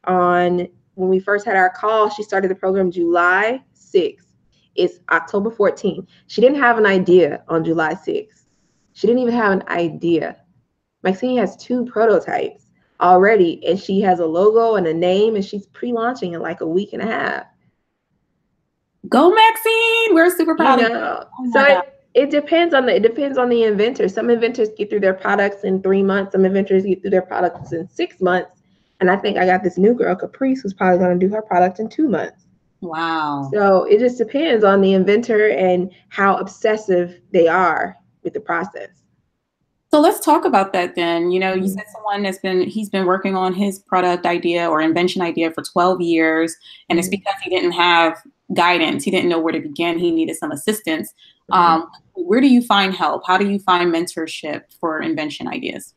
on when we first had our call. She started the program July 6th. It's October 14th. She didn't have an idea on July 6th. She didn't even have an idea. Maxine has 2 prototypes already, and she has a logo and a name, and she's pre-launching in like a week and a half. Go Maxine! We're super proud of you. So it depends on the inventor. Some inventors get through their products in 3 months. Some inventors get through their products in 6 months. And I think I got this new girl, Caprice, who's probably going to do her product in 2 months. Wow. So it just depends on the inventor and how obsessive they are with the process. So let's talk about that then. You know, you said someone he's been working on his product idea or invention idea for 12 years, and it's because he didn't have guidance. He didn't know where to begin. He needed some assistance. Where do you find help? How do you find mentorship for invention ideas?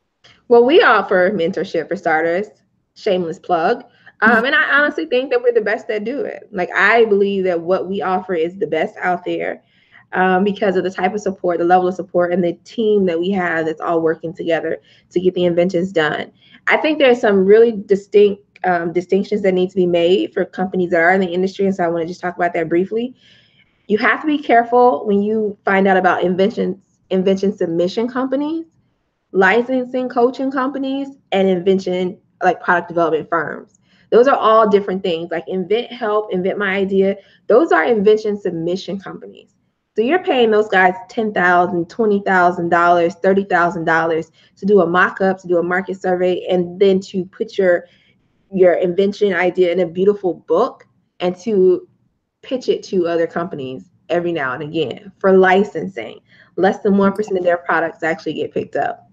Well, we offer mentorship for starters. Shameless plug. And I honestly think that we're the best that do it. Like, I believe that what we offer is the best out there. Because of the type of support, the level of support, and the team that we have that's all working together to get the inventions done. I think there's some really distinct distinctions that need to be made for companies that are in the industry, and so I want to just talk about that briefly. You have to be careful when you find out about invention submission companies, licensing coaching companies, and invention like product development firms. Those are all different things. Like Invent Help, Invent My Idea, those are invention submission companies. So you're paying those guys $10,000, $20,000, $30,000 to do a mock-up, to do a market survey, and then to put your invention idea in a beautiful book and to pitch it to other companies every now and again for licensing. Less than 1% of their products actually get picked up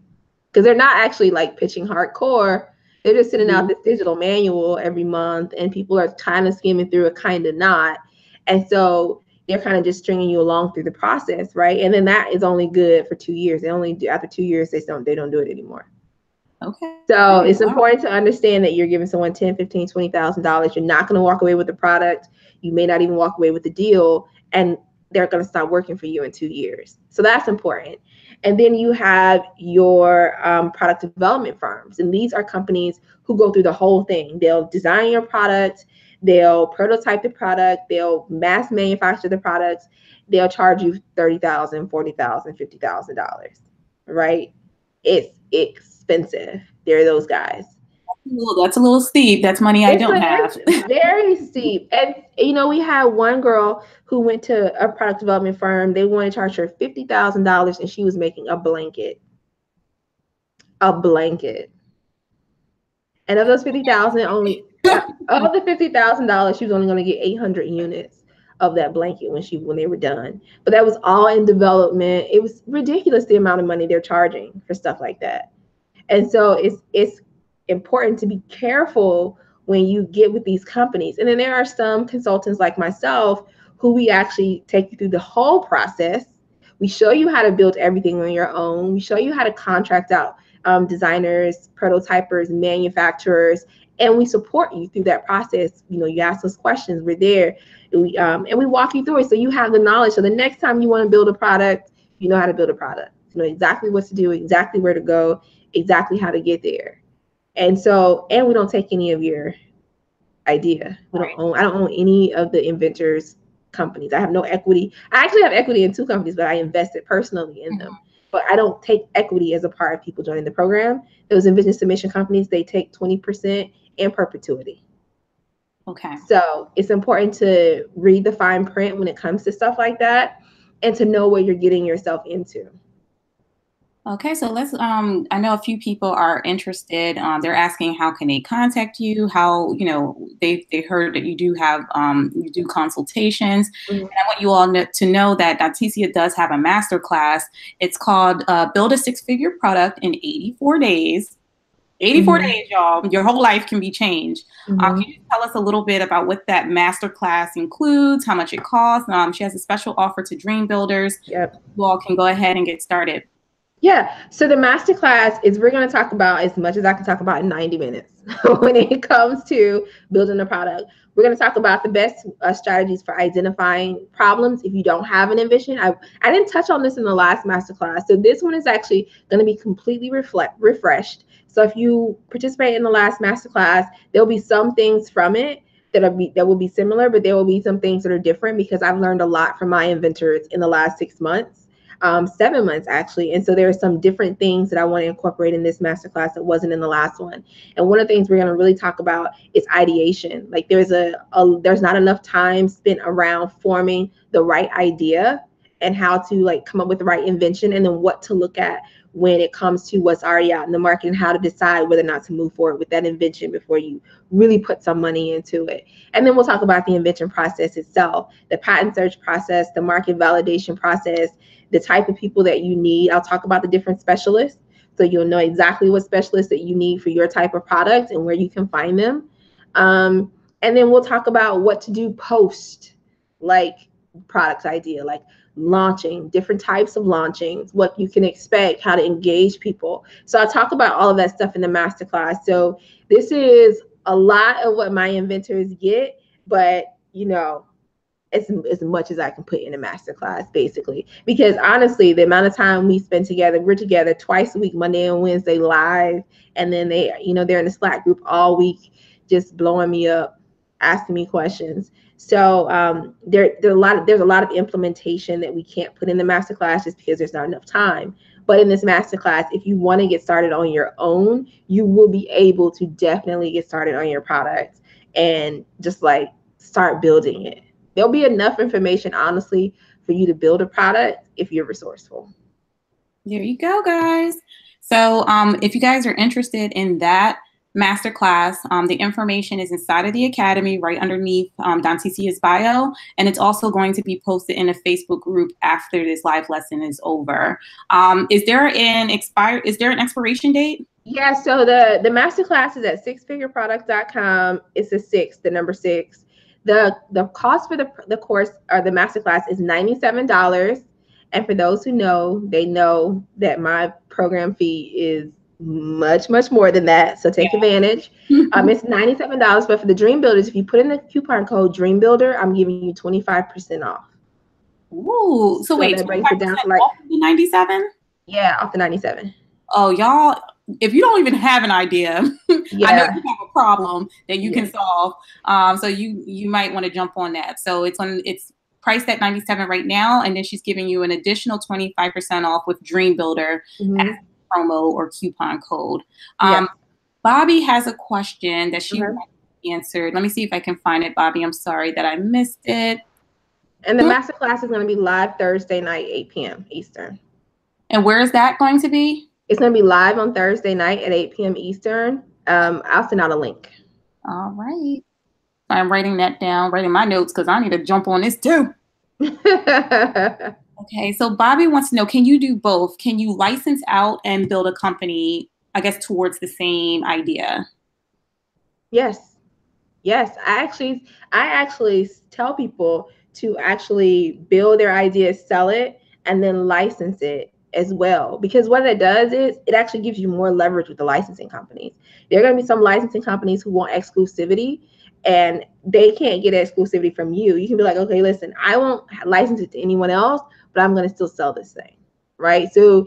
because they're not actually like pitching hardcore. They're just sending out this digital manual every month, and people are kind of skimming through it, kind of not. And so they're kind of just stringing you along through the process, right? And then that is only good for 2 years. They only do, after 2 years, they don't do it anymore. Okay. So it's important to understand that you're giving someone $10,000, $15,000, $20,000. You're not going to walk away with the product. You may not even walk away with the deal, and they're going to stop working for you in 2 years. So that's important. And then you have your product development firms. And these are companies who go through the whole thing. They'll design your product. They'll prototype the product. They'll mass manufacture the products. They'll charge you $30,000, $40,000, $50,000, right? It's expensive. They're those guys. That's a little steep. That's money I don't have. Very steep. And, you know, we had one girl who went to a product development firm. They wanted to charge her $50,000, and she was making a blanket. A blanket. And of those $50,000, only of the $50,000, she was only going to get 800 units of that blanket when they were done. But that was all in development. It was ridiculous the amount of money they're charging for stuff like that. And so it's important to be careful when you get with these companies. And then there are some consultants like myself who we actually take you through the whole process. We show you how to build everything on your own. We show you how to contract out designers, prototypers, manufacturers, and we support you through that process. You know, you ask us questions, we're there, and we walk you through it so you have the knowledge. So the next time you want to build a product, you know how to build a product. You know exactly what to do, exactly where to go, exactly how to get there. And so, and we don't take any of your idea. I don't own any of the inventors' companies. I have no equity. I actually have equity in 2 companies, but I invested personally in them. But I don't take equity as a part of people joining the program. Those invention submission companies, they take 20% in perpetuity. Okay. So it's important to read the fine print when it comes to stuff like that and to know what you're getting yourself into. Okay, so let's, I know a few people are interested. They're asking how can they contact you? How, you know, they heard that you do have, you do consultations. And I want you all to know that Donteacia does have a masterclass. It's called Build a Six-Figure Product in 84 Days. 84 days, y'all. Your whole life can be changed. Can you tell us a little bit about what that masterclass includes, how much it costs? She has a special offer to dream builders. Yep. You all can go ahead and get started. Yeah, so the masterclass is we're going to talk about as much as I can talk about in 90 minutes when it comes to building a product. We're going to talk about the best strategies for identifying problems if you don't have an invention. I didn't touch on this in the last masterclass, so this one is actually going to be completely refreshed. So if you participate in the last masterclass, there'll be some things from it that will be similar, but there will be some things that are different because I've learned a lot from my inventors in the last 6 months. 7 months actually. And so there are some different things that I want to incorporate in this masterclass that wasn't in the last one. And one of the things we're going to really talk about is ideation. Like there's not enough time spent around forming the right idea and how to like come up with the right invention and then what to look at when it comes to what's already out in the market and how to decide whether or not to move forward with that invention before you really put some money into it. And then we'll talk about the invention process itself, the patent search process, the market validation process, the type of people that you need. I'll talk about the different specialists so you'll know exactly what specialists that you need for your type of product and where you can find them. And then we'll talk about what to do post, like product idea, like launching, different types of launchings, what you can expect, how to engage people. So I'll talk about all of that stuff in the masterclass. So this is a lot of what my inventors get, but you know, as much as I can put in a masterclass, basically. Because honestly, the amount of time we spend together, we're together twice a week, Monday and Wednesday live, and then they're in the Slack group all week, just blowing me up, asking me questions. So there's a lot of implementation that we can't put in the masterclass just because there's not enough time. But in this masterclass, if you want to get started on your own, you will be able to definitely get started on your product and just like start building it. There'll be enough information, honestly, for you to build a product if you're resourceful. There you go, guys. So if you guys are interested in that masterclass, the information is inside of the Academy right underneath Donteacia's bio, and it's also going to be posted in a Facebook group after this live lesson is over. Is there an expiration date? Yeah, so the masterclass is at sixfigureproducts.com. It's the number 6. The cost for the course or the masterclass is $97. And for those who know, they know that my program fee is much, much more than that. So take advantage. It's $97, but for the Dream Builders, if you put in the coupon code Dream Builder, I'm giving you 25% off. Ooh, so wait, that breaks it down to like off the 97? Yeah, off the 97. Oh, y'all, if you don't even have an idea, I know you have a problem that you can solve. So you might want to jump on that. So it's priced at 97 right now, and then she's giving you an additional 25% off with Dream Builder as promo or coupon code. Bobby has a question that she answered. Let me see if I can find it, Bobby. I'm sorry that I missed it. And the masterclass is going to be live Thursday night, 8 p.m. Eastern. And where is that going to be? It's going to be live on Thursday night at 8 p.m. Eastern. I'll send out a link. All right. I'm writing that down, writing my notes because I need to jump on this too. Okay, so Bobby wants to know, can you do both? Can you license out and build a company, I guess, towards the same idea? Yes. I actually tell people to actually build their idea, sell it, and then license it as well. Because what it does is it actually gives you more leverage with the licensing companies. There are going to be some licensing companies who want exclusivity, and they can't get exclusivity from you. You can be like, okay, listen, I won't license it to anyone else, but I'm going to still sell this thing, right? So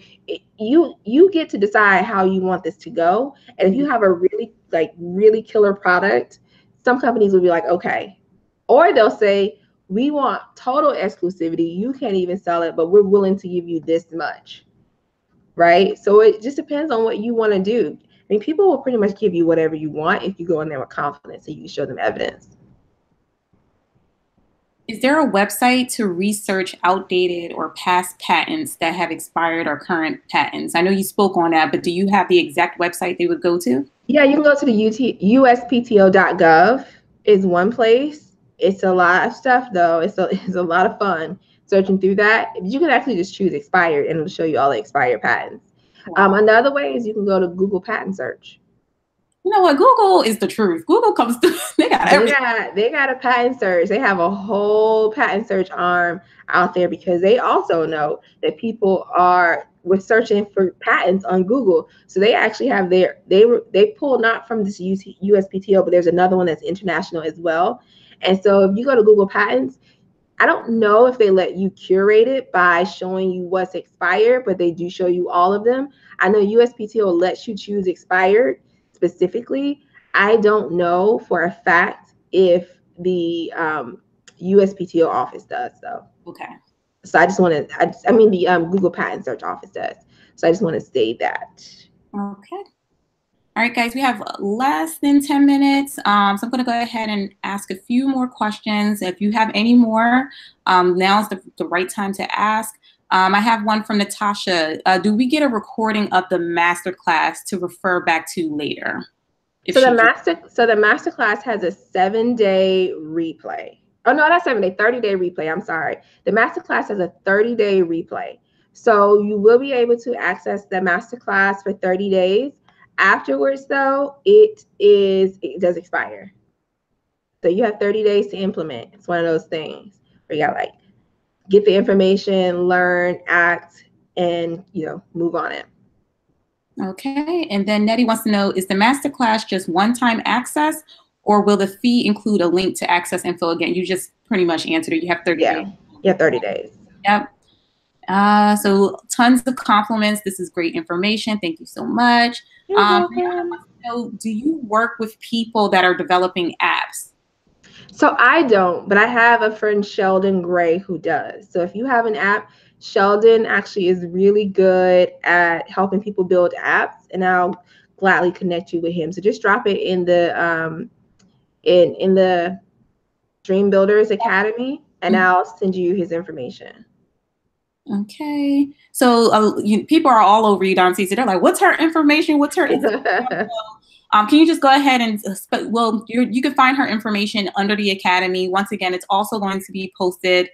you get to decide how you want this to go. And if you have a really killer product, some companies will be like, okay. Or they'll say, we want total exclusivity. You can't even sell it, but we're willing to give you this much, right? So it just depends on what you want to do. I mean, people will pretty much give you whatever you want if you go in there with confidence and you show them evidence. Is there a website to research outdated or past patents that have expired or current patents? I know you spoke on that, but do you have the exact website they would go to? Yeah, you can go to the uspto.gov is one place. It's a lot of stuff, though. It's a lot of fun searching through that. You can actually just choose expired, and it'll show you all the expired patents. Wow. Another way is you can go to Google Patent Search. You know what? Google is the truth. Google comes through. They got everything. They got a patent search. They have a whole patent search arm out there because they also know that people were searching for patents on Google. So they actually have they pull not from this USPTO, but there's another one that's international as well. And so if you go to Google Patents, I don't know if they let you curate it by showing you what's expired, but they do show you all of them. I know USPTO lets you choose expired specifically. I don't know for a fact if the USPTO office does, though. Okay. So I just want to, the Google Patent Search office does. So I just want to state that. Okay. All right, guys, we have less than 10 minutes. So I'm going to go ahead and ask a few more questions. If you have any more, now's the right time to ask. I have one from Natasha. Do we get a recording of the masterclass to refer back to later? So the masterclass has a 7-day replay. Oh, no, not 7-day, 30-day replay. I'm sorry. The masterclass has a 30-day replay. So you will be able to access the masterclass for 30 days. Afterwards, though, it does expire. So you have 30 days to implement. It's one of those things where you gotta get the information, learn, act, and move on it. Okay. And then Nettie wants to know, is the masterclass just one-time access, or will the fee include a link to access info again? You just pretty much answered it. You have 30 days. Yeah, 30 days. Yep. So tons of compliments. This is great information. Thank you so much. So do you work with people that are developing apps? So I don't, but I have a friend, Sheldon Gray, who does. So if you have an app, Sheldon actually is really good at helping people build apps, and I'll gladly connect you with him. So just drop it in the in the Dream Builders Academy and I'll send you his information. Okay. So people are all over you, Donteacia. They're like, what's her information? What's her Instagram? Can you just go ahead and, you can find her information under the Academy. Once again, it's also going to be posted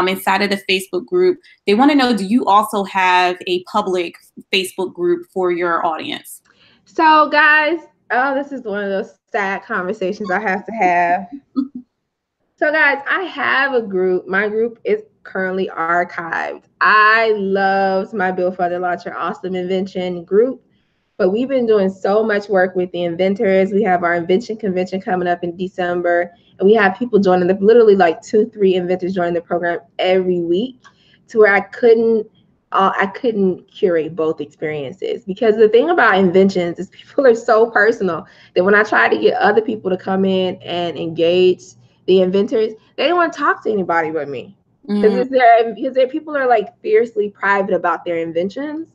inside of the Facebook group. They want to know, do you also have a public Facebook group for your audience? So guys, this is one of those sad conversations I have to have. So guys, I have a group. My group is currently archived. I loved my Build Further Launch Your Awesome Invention group, but we've been doing so much work with the inventors. We have our invention convention coming up in December, and we have people joining, literally like 2-3 inventors joining the program every week, to where I couldn't curate both experiences. Because the thing about inventions is people are so personal that when I try to get other people to come in and engage the inventors, they don't want to talk to anybody but me. Because people are like fiercely private about their inventions.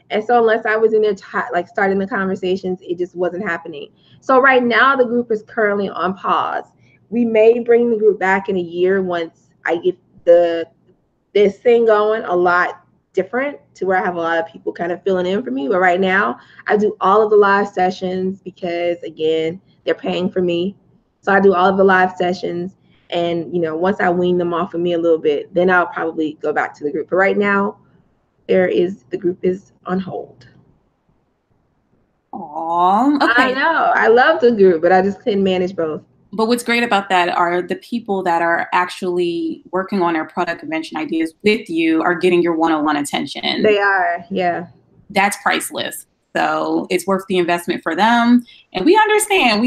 And so unless I was in there like starting the conversations, it just wasn't happening. So right now the group is currently on pause. We may bring the group back in a year once I get this thing going a lot different, to where I have a lot of people kind of filling in for me. But right now I do all of the live sessions because, again, they're paying for me. So I do all of the live sessions. And, once I wean them off of me a little bit, then I'll probably go back to the group. But right now, the group is on hold. Oh, okay. I know. I love the group, but I just couldn't manage both. But what's great about that are the people that are actually working on their product invention ideas with you are getting your one-on-one attention. They are, yeah. That's priceless. So it's worth the investment for them. And we understand.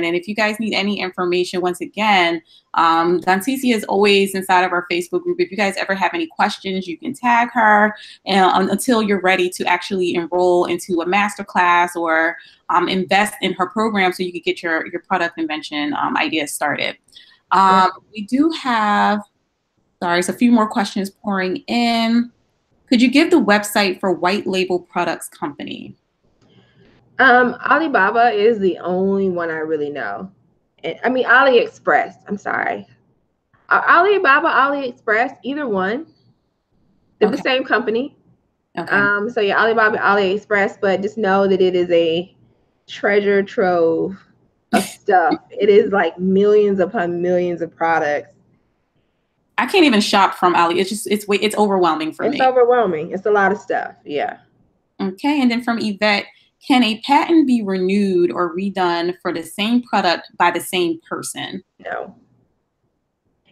And if you guys need any information, once again, Donteacia is always inside of our Facebook group. If you guys ever have any questions, you can tag her until you're ready to actually enroll into a masterclass or invest in her program so you can get your product invention ideas started. We do have, there's a few more questions pouring in. Could you give the website for White Label Products Company? Alibaba is the only one I really know. I mean, AliExpress. I'm sorry. Alibaba, AliExpress, either one. They're the same company. Okay. So yeah, Alibaba, AliExpress, but just know that it is a treasure trove of stuff. It is like millions upon millions of products. I can't even shop from Ali. It's overwhelming for me. It's overwhelming. It's a lot of stuff. Yeah. Okay. And then from Yvette, can a patent be renewed or redone for the same product by the same person? No.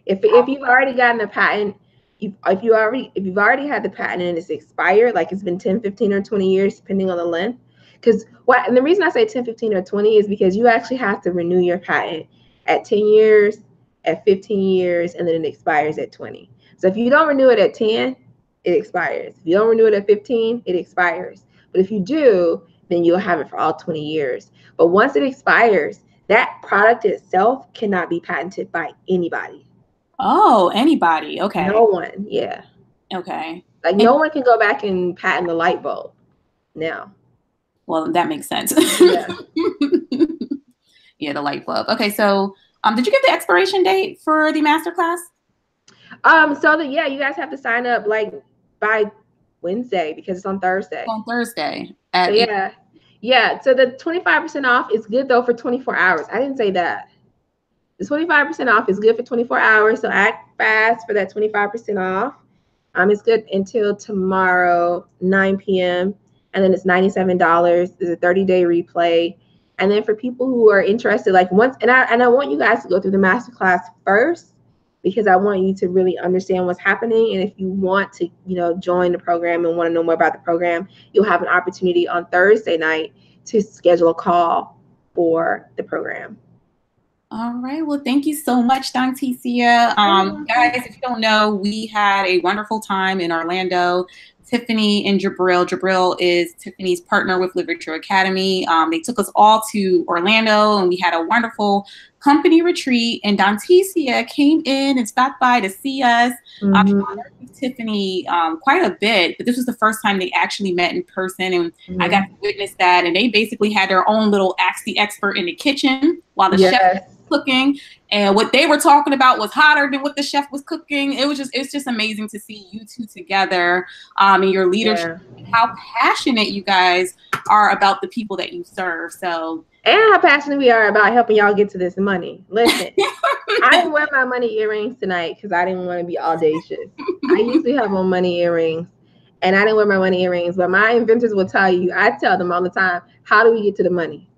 If you've already gotten a patent, if you've already had the patent and it's expired, like it's been 10, 15, or 20 years, depending on the length. And the reason I say 10, 15, or 20 is because you actually have to renew your patent at 10 years, at 15 years, and then it expires at 20. So if you don't renew it at 10, it expires. If you don't renew it at 15, it expires. But if you do, then you'll have it for all 20 years. But once it expires, that product itself cannot be patented by anybody. Oh, anybody. Okay. No one. Yeah. Okay. Like no one can go back and patent the light bulb now. Well, that makes sense. Yeah. Yeah, the light bulb. Okay, so did you give the expiration date for the masterclass? Yeah, you guys have to sign up like by Wednesday because it's on Thursday. On Thursday. Yeah. So the 25% off is good though for 24 hours. I didn't say that. The 25% off is good for 24 hours. So act fast for that 25% off. It's good until tomorrow, 9 p.m. And then it's $97. There's a 30-day replay. And then for people who are interested, like I want you guys to go through the masterclass first, because I want you to really understand what's happening. And if you want to, join the program and want to know more about the program, you'll have an opportunity on Thursday night to schedule a call for the program. All right. Well, thank you so much, Donteacia. Guys, if you don't know, we had a wonderful time in Orlando. Tiffany and Jabril is Tiffany's partner with Literature Academy. They took us all to Orlando and we had a wonderful company retreat, and Donteacia came in and stopped by to see us. I worked with Tiffany quite a bit, but this was the first time they actually met in person, and I got to witness that. And they basically had their own little Ask the Expert in the kitchen while the chef cooking, and what they were talking about was hotter than what the chef was cooking. It's just amazing to see you two together, and your leadership, and how passionate you guys are about the people that you serve. So, and how passionate we are about helping y'all get to this money. Listen, I didn't wear my money earrings tonight because I didn't want to be audacious. I usually have on money earrings, and I didn't wear my money earrings, but my inventors will tell you, I tell them all the time, how do we get to the money?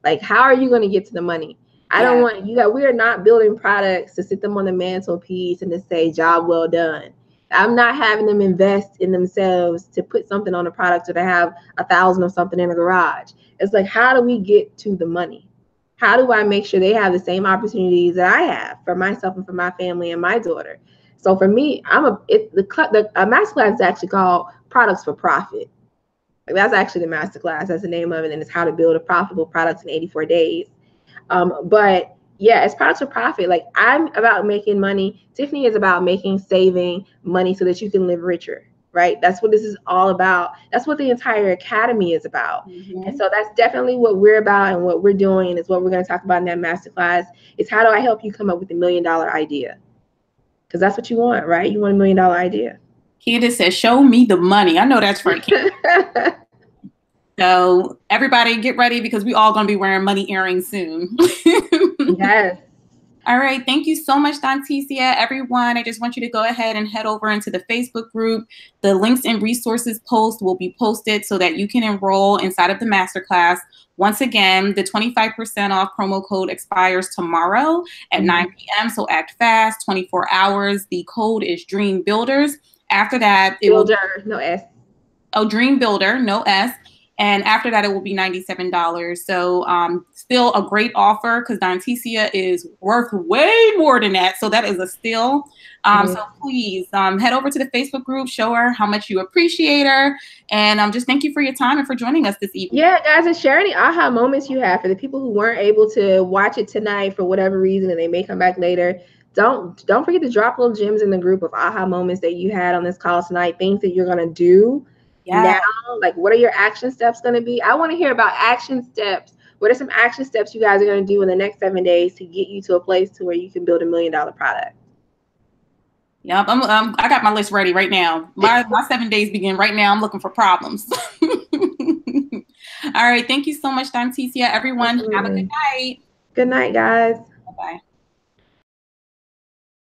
Like, how are you going to get to the money? I don't want you we are not building products to sit them on the mantelpiece and to say, job well done. I'm not having them invest in themselves to put something on a product or to have 1,000 of something in a garage. It's like, how do we get to the money? How do I make sure they have the same opportunities that I have for myself and for my family and my daughter? So for me, the masterclass is actually called Products for Profit. Like, that's actually the masterclass. That's the name of it, and it's how to build a profitable product in 84 days. But yeah, it's products for profit. Like, I'm about making money. Tiffany is about saving money so that you can live richer, right? That's what this is all about. That's what the entire academy is about. And so that's definitely what we're about, and what we're doing, and it's what we're going to talk about in that masterclass. Is how do I help you come up with $1 million idea? Because that's what you want, right? You want $1 million idea. Candace says, show me the money. I know that's right, Candace. So everybody get ready, because we all going to be wearing money earrings soon. Yes. All right. Thank you so much, Donteacia. Everyone, I just want you to go ahead and head over into the Facebook group. The links and resources post will be posted so that you can enroll inside of the masterclass. Once again, the 25% off promo code expires tomorrow at 9 p.m. So act fast, 24 hours. The code is Dream Builders. After that, no S. Oh, Dream Builder, no S. And after that, it will be $97. So still a great offer, because Donteacia is worth way more than that. So that is a steal. So please head over to the Facebook group, show her how much you appreciate her. And just thank you for your time and for joining us this evening. Yeah, guys, and share any aha moments you have for the people who weren't able to watch it tonight for whatever reason, and they may come back later. Don't forget to drop little gems in the group of aha moments that you had on this call tonight, things that you're going to do now. Like, what are your action steps going to be? I want to hear about action steps. What are some action steps you guys are going to do in the next 7 days to get you to a place to where you can build $1 million product? Yep, I got my list ready right now. My 7 days begin right now. I'm looking for problems. All right. Thank you so much, Donteacia. Everyone, have a good night. Good night, guys. Bye-bye.